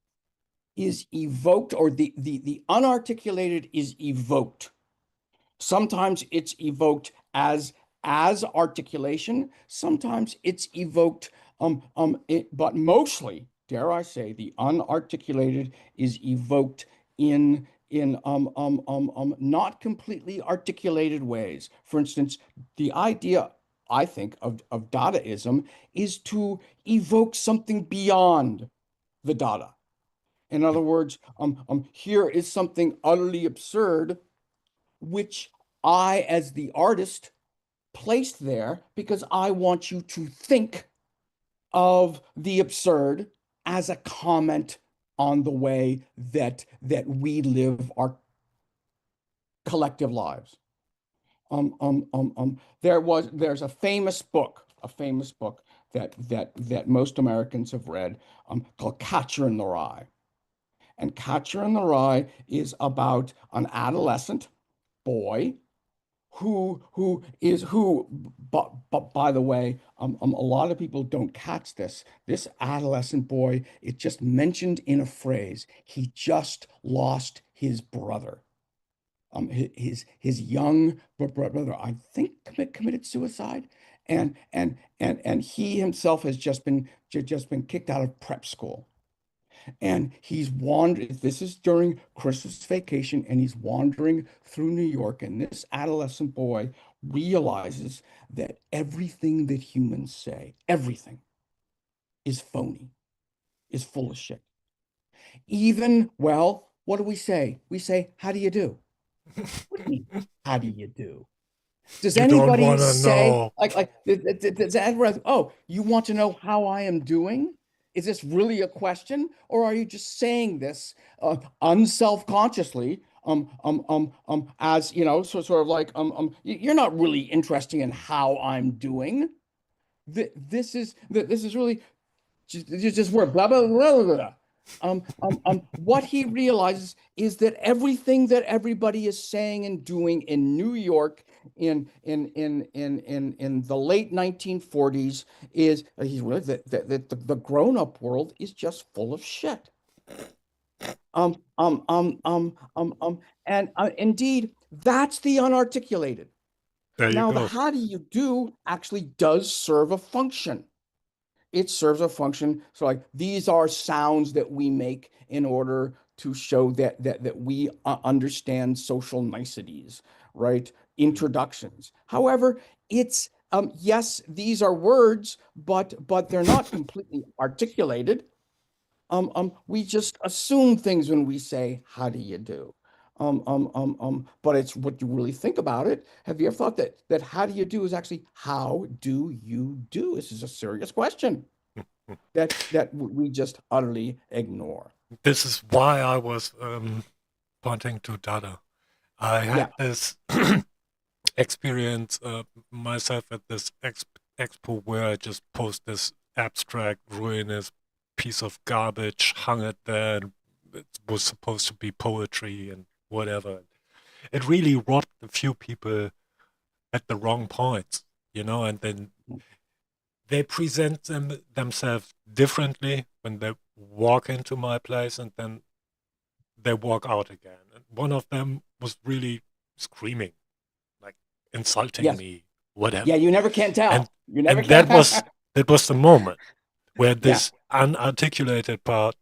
Speaker 2: is evoked, or the unarticulated is evoked. Sometimes it's evoked as articulation. Sometimes it's evoked, but mostly, dare I say, the unarticulated is evoked in not completely articulated ways. For instance, the idea, I think, of Dadaism is to evoke something beyond the Dada. In other words, here is something utterly absurd, which I, as the artist, placed there because I want you to think of the absurd as a comment on the way that we live our collective lives. There's a famous book that most Americans have read, called Catcher in the Rye. And Catcher in the Rye is about an adolescent boy but by the way, a lot of people don't catch this adolescent boy, it just mentioned in a phrase, he just lost his brother. His young brother, I think, committed suicide, and he himself has just been kicked out of prep school. And he's wandering, this is during Christmas vacation, and he's wandering through New York. And this adolescent boy realizes that everything that humans say, everything, is phony, is full of shit. Even, well, what do we say? We say, how do you do? What do you mean, how do you do? Does
Speaker 1: You don't
Speaker 2: anybody
Speaker 1: want to
Speaker 2: say,
Speaker 1: know.
Speaker 2: does anyone, oh, you want to know how I am doing? Is this really a question? Or are you just saying this unself-consciously, as, sort of like, you're not really interested in how I'm doing. This is really just word, blah, blah, blah, blah, blah. What he realizes is that everything that everybody is saying and doing in New York in the late 1940s is, he's really, that the grown-up world is just full of shit. Um, um, um, um, um, um, and indeed, that's the unarticulated.
Speaker 1: There you
Speaker 2: Now, the
Speaker 1: go.
Speaker 2: how do you do actually does serve a function. It serves a function. So like, these are sounds that we make in order to show that we understand social niceties, right? Introductions. However, it's yes, these are words, but they're not completely articulated. We just assume things when we say, how do you do? But it's what you really think about it. Have you ever thought that how do you do is actually how do you do? This is a serious question that we just utterly ignore.
Speaker 1: This is why I was pointing to Dada. I had
Speaker 2: Yeah,
Speaker 1: this experience myself at this expo where I just posed this abstract, ruinous piece of garbage, hung it there, and it was supposed to be poetry and whatever. It really robbed a few people at the wrong points, and then they present themselves differently when they walk into my place, and then they walk out again. And one of them was really screaming, like insulting
Speaker 2: Yes.
Speaker 1: me,
Speaker 2: Yeah,
Speaker 1: whatever.
Speaker 2: you never can
Speaker 1: And
Speaker 2: tell. You never
Speaker 1: and
Speaker 2: can.
Speaker 1: that was the moment where
Speaker 2: Yeah.
Speaker 1: this unarticulated part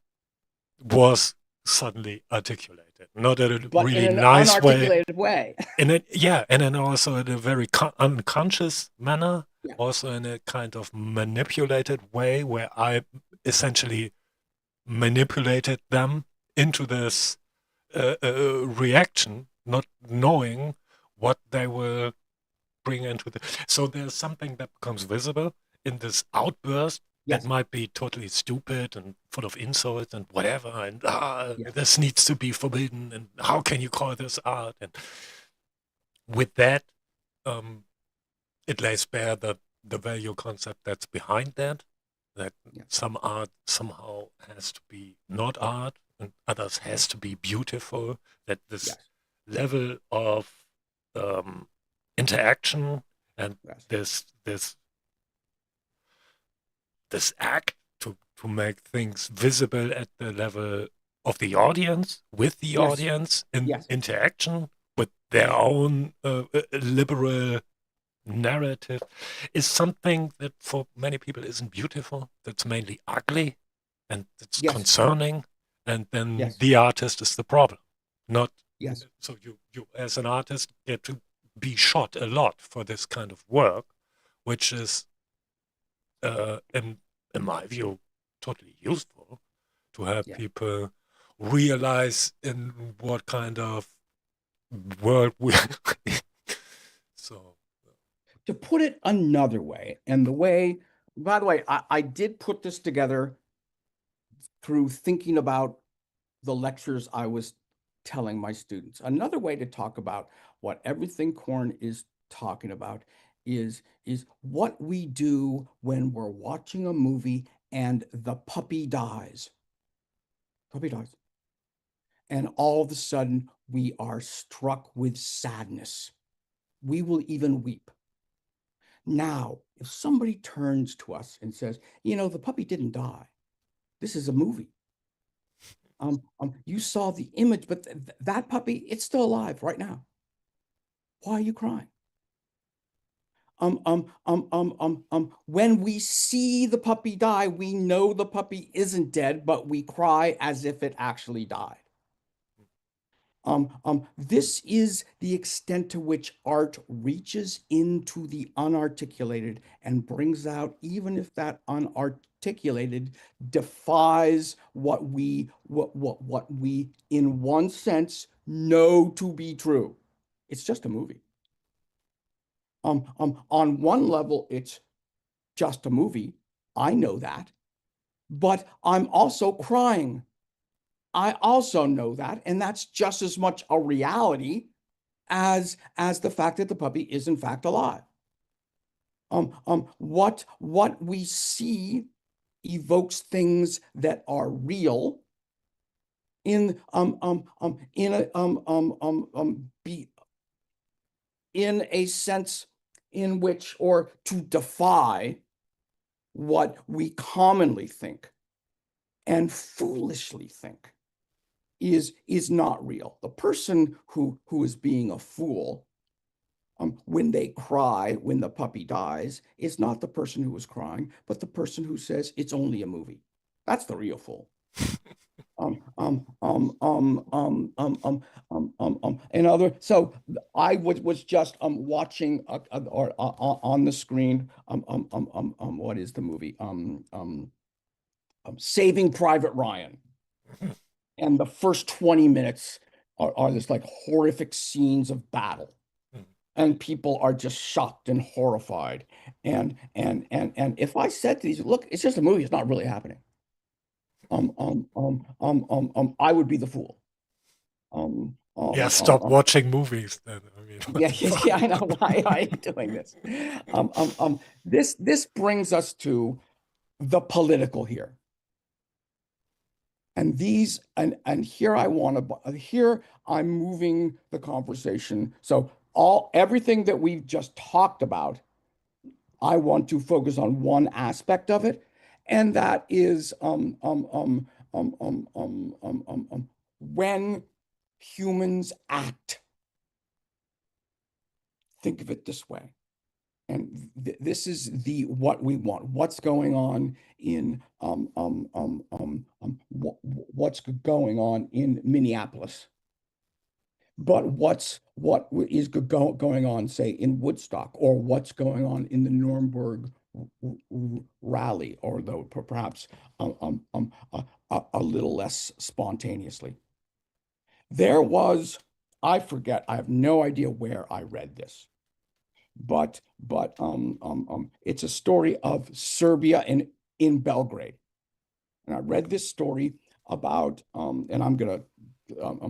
Speaker 1: was suddenly articulated, not in a
Speaker 2: But in
Speaker 1: really
Speaker 2: an
Speaker 1: nice way,
Speaker 2: unarticulated way.
Speaker 1: in it, yeah, and then also in a very unconscious manner,
Speaker 2: Yeah.
Speaker 1: also in a kind of manipulated way where I essentially manipulated them into this reaction, not knowing what they will bring into the. So there's something that becomes visible in this outburst that
Speaker 2: Yes.
Speaker 1: might be totally stupid and full of insults and whatever, and
Speaker 2: Yes.
Speaker 1: this needs to be forbidden, and how can you call this art? And with that, um, it lays bare the value concept that's behind that, that
Speaker 2: Yeah.
Speaker 1: some art somehow has to be not art and others has to be beautiful, that this
Speaker 2: Yes.
Speaker 1: level of um, interaction and
Speaker 2: Yes.
Speaker 1: this this act to make things visible at the level of the audience, with the
Speaker 2: Yes.
Speaker 1: audience in
Speaker 2: Yes.
Speaker 1: interaction with their
Speaker 2: Yes.
Speaker 1: own liberal narrative, is something that for many people isn't beautiful. That's mainly ugly and it's
Speaker 2: Yes.
Speaker 1: concerning. And then
Speaker 2: Yes.
Speaker 1: the artist is the problem. Not
Speaker 2: Yes.
Speaker 1: so you as an artist get to be shot a lot for this kind of work, which is in my view totally useful to help
Speaker 2: Yeah.
Speaker 1: people realize in what kind of world we so
Speaker 2: To put it another way, and the way, by the way, I did put this together through thinking about the lectures I was telling my students. Another way to talk about what everything Korn is talking about is what we do when we're watching a movie and the puppy dies. Puppy dies. And all of a sudden we are struck with sadness. We will even weep. Now, if somebody turns to us and says, the puppy didn't die. This is a movie. You saw the image, but that puppy, it's still alive right now. Why are you crying? When we see the puppy die, we know the puppy isn't dead, but we cry as if it actually died. This is the extent to which art reaches into the unarticulated and brings out, even if that unarticulated defies what we in one sense know to be true. It's just a movie. On one level, it's just a movie. I know that, but I'm also crying. I also know that, and that's just as much a reality as the fact that the puppy is in fact alive. What we see evokes things that are real in a be in a sense in which, or to defy what we commonly think and foolishly think is not real. The person who is being a fool when they cry when the puppy dies is not the person who was crying, but the person who says it's only a movie. That's the real fool. And other. So I was just watching or on the screen. What is the movie? Saving Private Ryan. And the first 20 minutes are this like horrific scenes of battle, and people are just shocked and horrified. And if I said to these, look, it's just a movie, it's not really happening. I would be the fool.
Speaker 1: yeah, stop watching movies then. I mean, what
Speaker 2: Yeah,
Speaker 1: the
Speaker 2: yeah, yeah,
Speaker 1: fuck?
Speaker 2: I know. Why are you doing this? This brings us to the political here. And here here I'm moving the conversation. So everything that we've just talked about, I want to focus on one aspect of it, and that is when humans act. Think of it this way. And this is the what we want. What's going on in what's going on in Minneapolis, but what is going on, say, in Woodstock, or what's going on in the Nuremberg rally, or though perhaps a little less spontaneously. There was, I forget, I have no idea where I read this, but it's a story of Serbia in Belgrade. And I read this story about, and I'm gonna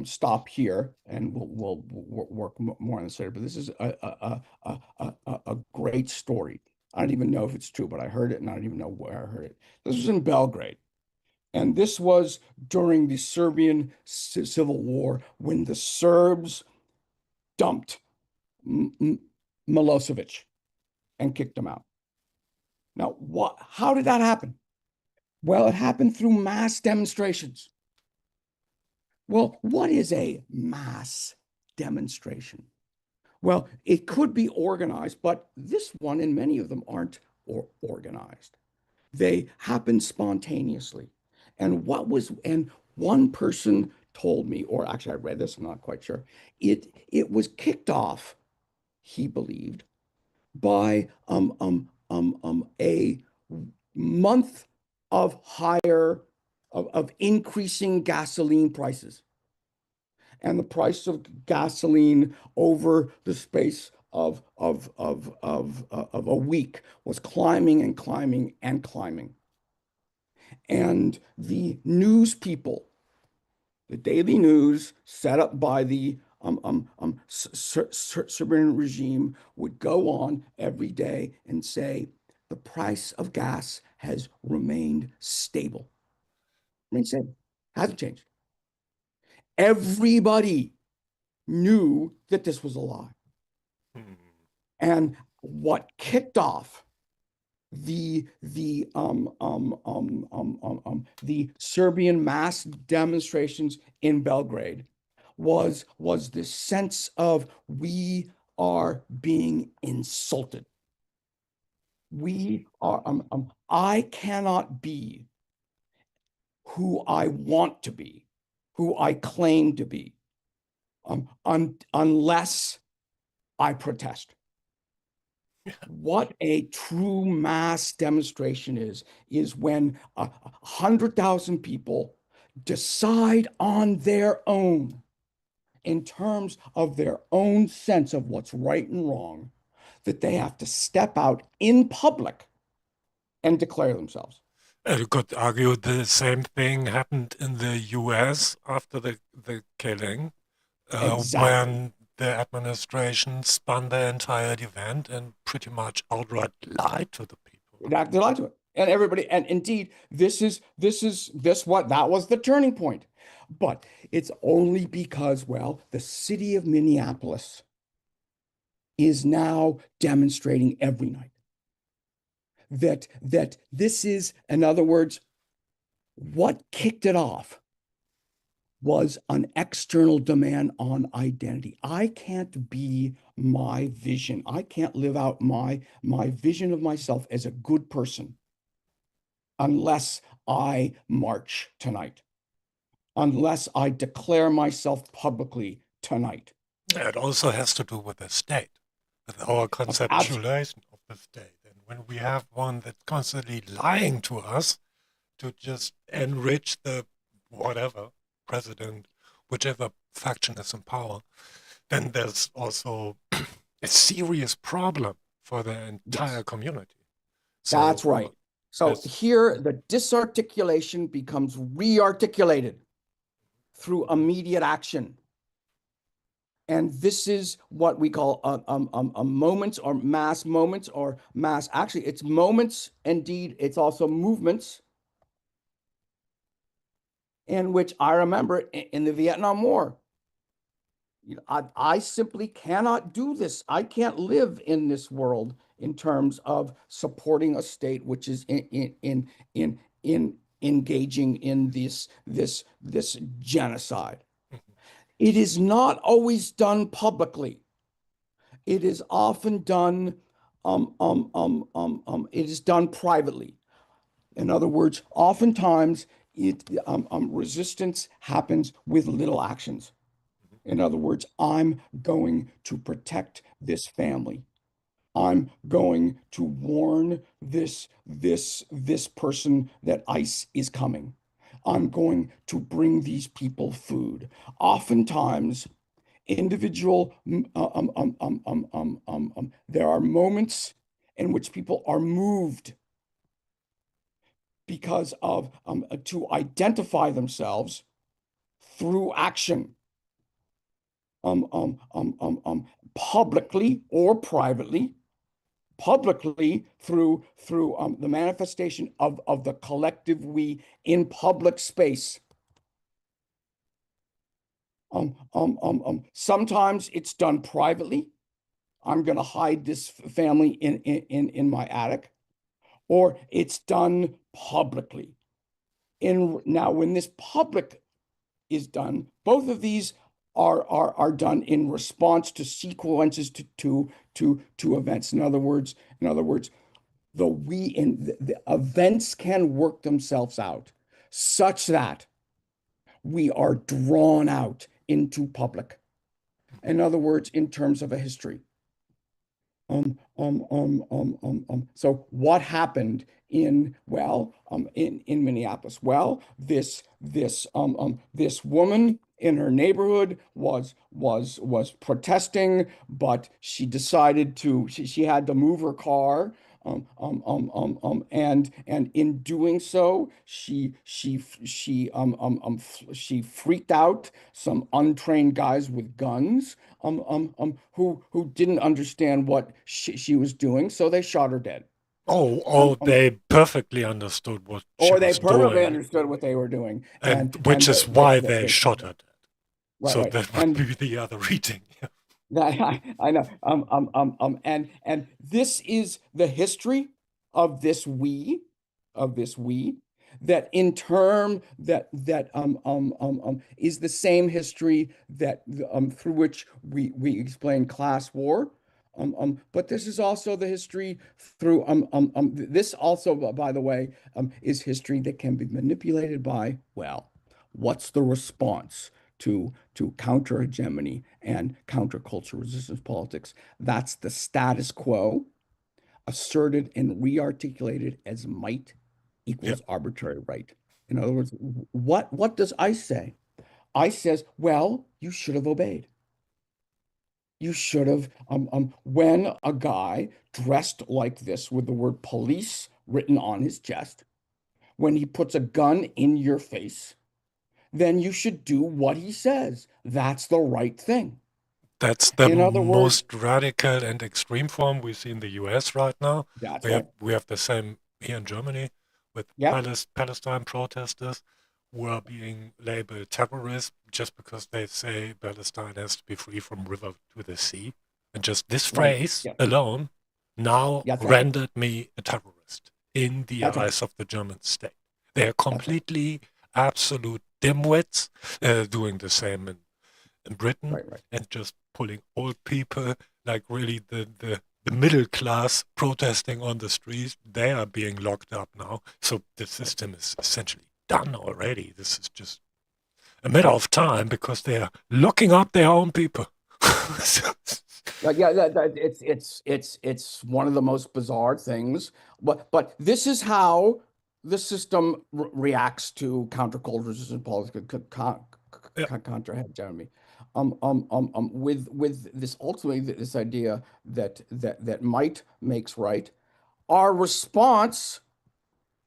Speaker 2: stop here, and we'll work more on this later. But this is a great story. I don't even know if it's true, but I heard it, and I don't even know where I heard it. This was in Belgrade, and this was during the Serbian Civil War, when the Serbs dumped Milosevic and kicked him out. Now, how did that happen? Well, it happened through mass demonstrations. Well, what is a mass demonstration? Well, it could be organized, but this one and many of them aren't organized. They happen spontaneously. And one person told me, or actually I read this, I'm not quite sure, it was kicked off, he believed, by a month of increasing gasoline prices. And the price of gasoline over the space of a week was climbing and climbing and climbing. And the news people, the daily news set up by the Serbian regime, would go on every day and say the price of gas has remained stable. Remained stable. Hasn't changed. Everybody knew that this was a lie.
Speaker 1: Hmm.
Speaker 2: And what kicked off the Serbian mass demonstrations in Belgrade was this sense of, we are being insulted. We are I cannot be who I want to be, who I claim to be, unless I protest. What a true mass demonstration is when 100,000 people decide on their own, in terms of their own sense of what's right and wrong, that they have to step out in public and declare themselves.
Speaker 1: You could argue the same thing happened in the US after the killing,
Speaker 2: Exactly.
Speaker 1: when the administration spun the entire event and pretty much outright lied to the people.
Speaker 2: They lied to it. And everybody, and indeed, that was the turning point. But it's only because, well, the city of Minneapolis is now demonstrating every night that this is, in other words, what kicked it off was an external demand on identity. I can't be my vision. I can't live out my vision of myself as a good person unless I march tonight, unless I declare myself publicly tonight.
Speaker 1: It also has to do with the state, with our
Speaker 2: Absolutely.
Speaker 1: conceptualization of the state. And when we have one that's constantly lying to us to just enrich the whatever president, whichever faction is in power, then there's also a serious problem for the entire
Speaker 2: Yes,
Speaker 1: community.
Speaker 2: that's
Speaker 1: So
Speaker 2: right. So
Speaker 1: this,
Speaker 2: here, the disarticulation becomes rearticulated through immediate action. And this is what we call a moments, or mass moments, or mass. Actually, it's moments. Indeed, it's also movements, in which I remember in the Vietnam War. I simply cannot do this. I can't live in this world in terms of supporting a state which is in engaging in this genocide.
Speaker 1: Mhm.
Speaker 2: It is not always done publicly. It is often done it is done privately. In other words, oftentimes resistance happens with little actions. In other words, I'm going to protect this family. I'm going to warn this person that ICE is coming. I'm going to bring these people food. Oftentimes, individual there are moments in which people are moved because of to identify themselves through action, publicly or privately. Publicly through the manifestation of the collective we in public space. Sometimes it's done privately. I'm going to hide this family in my attic, or it's done publicly. Now, when this public is done, both of these are done in response to sequences to events. In other words, the events can work themselves out such that we are drawn out into public. In other words, in terms of a history. So what happened in Minneapolis? Well, this woman in her neighborhood was protesting, but she decided she had to move her car. And in doing so, she freaked out some untrained guys with guns, who didn't understand what she was doing, so they shot her dead.
Speaker 1: Oh,
Speaker 2: Um,
Speaker 1: oh,
Speaker 2: um,
Speaker 1: they perfectly understood what she
Speaker 2: or they
Speaker 1: was
Speaker 2: perfectly
Speaker 1: doing,
Speaker 2: understood what they were doing,
Speaker 1: and
Speaker 2: and
Speaker 1: which is why they
Speaker 2: they shot her
Speaker 1: shot
Speaker 2: dead.
Speaker 1: her.
Speaker 2: Right,
Speaker 1: So
Speaker 2: right.
Speaker 1: that would
Speaker 2: And
Speaker 1: be the other reading. Yeah.
Speaker 2: I know. And this is the history of this we, that in term that is the same history that through which we explain class war. But this is also the history through this also, by the way, is history that can be manipulated by, well, what's the response to counter hegemony and counterculture resistance politics? That's the status quo asserted and re-articulated as might
Speaker 1: Yeah.
Speaker 2: equals arbitrary right. In other words, what does ICE say? ICE says, well, you should have obeyed. You should have, when a guy dressed like this with the word police written on his chest, when he puts a gun in your face, then you should do what he says. That's the right thing.
Speaker 1: That's the
Speaker 2: In other words,
Speaker 1: most radical and extreme form we see in the US right now.
Speaker 2: that's
Speaker 1: We have
Speaker 2: right.
Speaker 1: we have the same here in Germany with
Speaker 2: Yep.
Speaker 1: Palestine protesters who are being labeled terrorists just because they say Palestine has to be free from river to the sea. And just this
Speaker 2: Right.
Speaker 1: phrase
Speaker 2: Yep.
Speaker 1: alone now
Speaker 2: That's right.
Speaker 1: rendered me a terrorist in the
Speaker 2: That's right.
Speaker 1: eyes of the German state. They are
Speaker 2: That's right.
Speaker 1: completely absolute dimwits, doing the same in Britain,
Speaker 2: Right. Right.
Speaker 1: and just pulling old people, like really the middle class protesting on the streets. They are being locked up now. So the
Speaker 2: Right.
Speaker 1: system is essentially done already. This is just a matter of time because they are locking up their own people. So-
Speaker 2: Yeah, it's one of the most bizarre things. But this is how the system reacts to counterculture resistant politics,
Speaker 1: yeah,
Speaker 2: counter hegemony. With this ultimately this idea that might makes right. Our response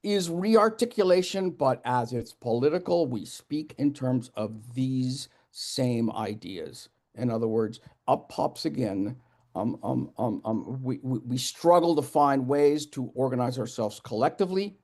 Speaker 2: is rearticulation, but as it's political, we speak in terms of these same ideas. In other words, up pops again. We struggle to find ways to organize ourselves collectively,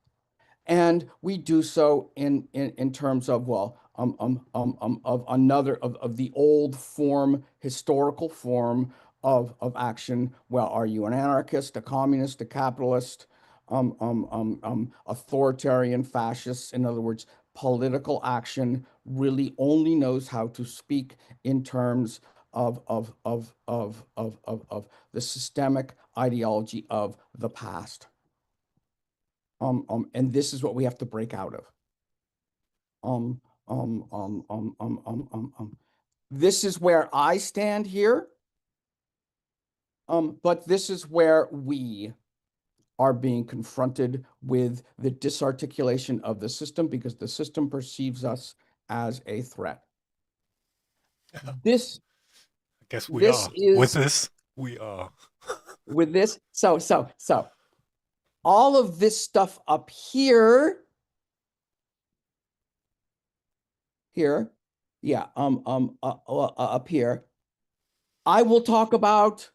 Speaker 2: and we do so in terms of, well, of another of the old form, historical form of action. Well, are you an anarchist, a communist, a capitalist? authoritarian fascists. In other words, political action really only knows how to speak in terms of the systemic ideology of the past. And this is what we have to break out of. This is where I stand here, but this is where we are being confronted with the disarticulation of the system because the system perceives us as a threat.
Speaker 1: Yeah,
Speaker 2: This
Speaker 1: I guess we
Speaker 2: this
Speaker 1: are. With
Speaker 2: is
Speaker 1: this, we are.
Speaker 2: with this. So all of this stuff up here, yeah, up here, I will talk about.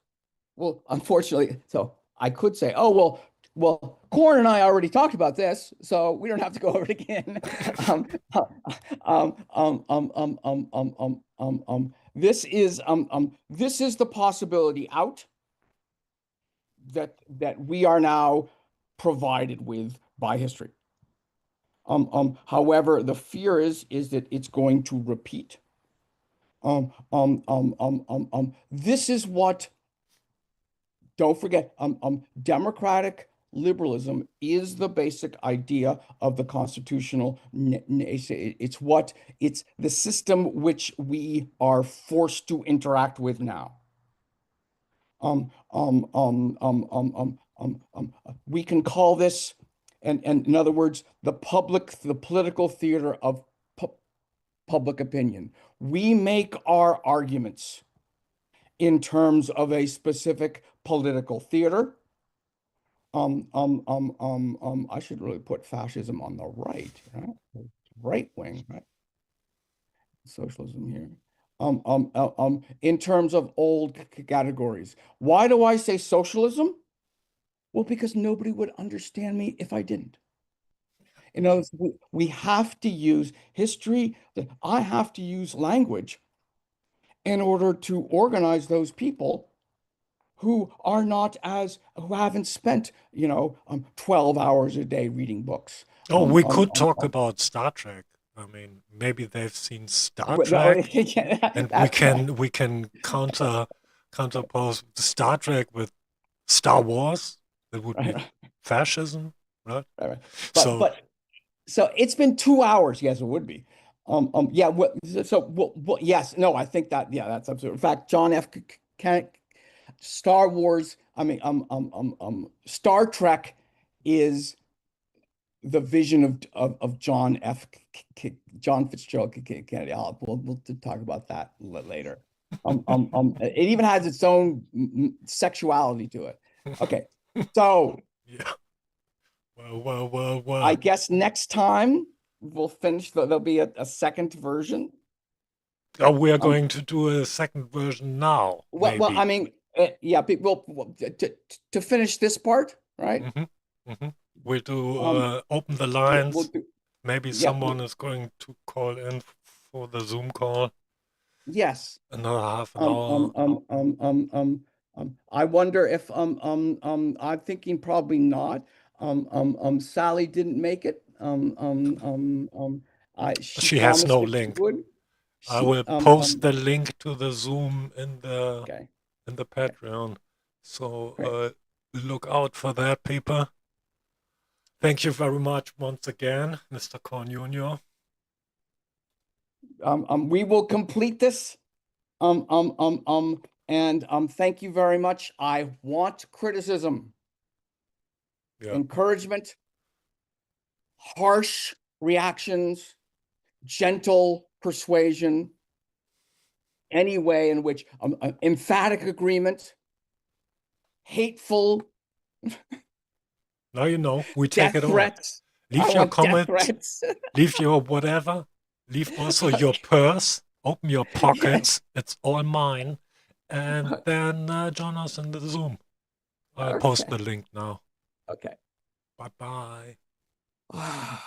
Speaker 2: Well, unfortunately, so I could say, oh, well, Korn and I already talked about this, so we don't have to go over it again. This is the possibility out that we are now provided with by history. However, the fear is that it's going to repeat. This is what, don't forget, democratic liberalism is the basic idea of the constitutional. It's the system which we are forced to interact with now. We can call this, and in other words, the political theater of public opinion. We make our arguments in terms of a specific political theater. I should really put fascism on the right, right? Right wing, right? Socialism here. In terms of old categories. Why do I say socialism? Well, because nobody would understand me if I didn't. You know, we have to use history. I have to use language in order to organize those people who haven't spent, 12 hours a day reading books.
Speaker 1: Oh, we could talk about Star Trek. I mean, maybe they've seen Star
Speaker 2: No,
Speaker 1: Trek,
Speaker 2: yeah,
Speaker 1: and we can counterpose Star Trek with Star Wars. That would be
Speaker 2: right,
Speaker 1: fascism, right?
Speaker 2: right.
Speaker 1: So
Speaker 2: But so it's been 2 hours. Yes, it would be. Yeah. Yes. No, I think that. Yeah, that's absolutely. In fact, John F. Star Wars. I mean, Star Trek is the vision of John Fitzgerald Kennedy. We'll talk about that later. It even has its own sexuality to it. Okay, so
Speaker 1: yeah. Well.
Speaker 2: I guess next time we'll finish. There'll be a second version.
Speaker 1: Oh, we are
Speaker 2: Um,
Speaker 1: going to do a second version now,
Speaker 2: I
Speaker 1: maybe.
Speaker 2: mean, yeah, to finish this part, right?
Speaker 1: hmm hmm We'll do
Speaker 2: Um,
Speaker 1: open the
Speaker 2: we'll
Speaker 1: lines.
Speaker 2: do.
Speaker 1: Maybe
Speaker 2: Yeah,
Speaker 1: someone is going to call in for the Zoom call.
Speaker 2: yes.
Speaker 1: Another half an hour.
Speaker 2: I wonder if I'm thinking probably not. Sally didn't make it. She
Speaker 1: She has
Speaker 2: promised
Speaker 1: no
Speaker 2: that she
Speaker 1: link.
Speaker 2: would.
Speaker 1: I
Speaker 2: She
Speaker 1: will post the link to the Zoom
Speaker 2: Okay,
Speaker 1: in the
Speaker 2: okay,
Speaker 1: Patreon. So
Speaker 2: great.
Speaker 1: look out for that, people. Thank you very much once again, Mr. Korn Jr.
Speaker 2: We will complete this. And thank you very much. I want criticism,
Speaker 1: Yeah.
Speaker 2: encouragement, harsh reactions, gentle persuasion, any way in which emphatic agreement, hateful
Speaker 1: Now you know, we take
Speaker 2: death
Speaker 1: it all.
Speaker 2: threats. I
Speaker 1: Leave your
Speaker 2: want death
Speaker 1: comments,
Speaker 2: threats.
Speaker 1: leave your whatever, leave also your
Speaker 2: Okay.
Speaker 1: purse, open your
Speaker 2: Yeah.
Speaker 1: pockets, it's all mine, and then join us in the Zoom. I'll post
Speaker 2: Okay.
Speaker 1: the link now.
Speaker 2: Okay.
Speaker 1: Bye bye.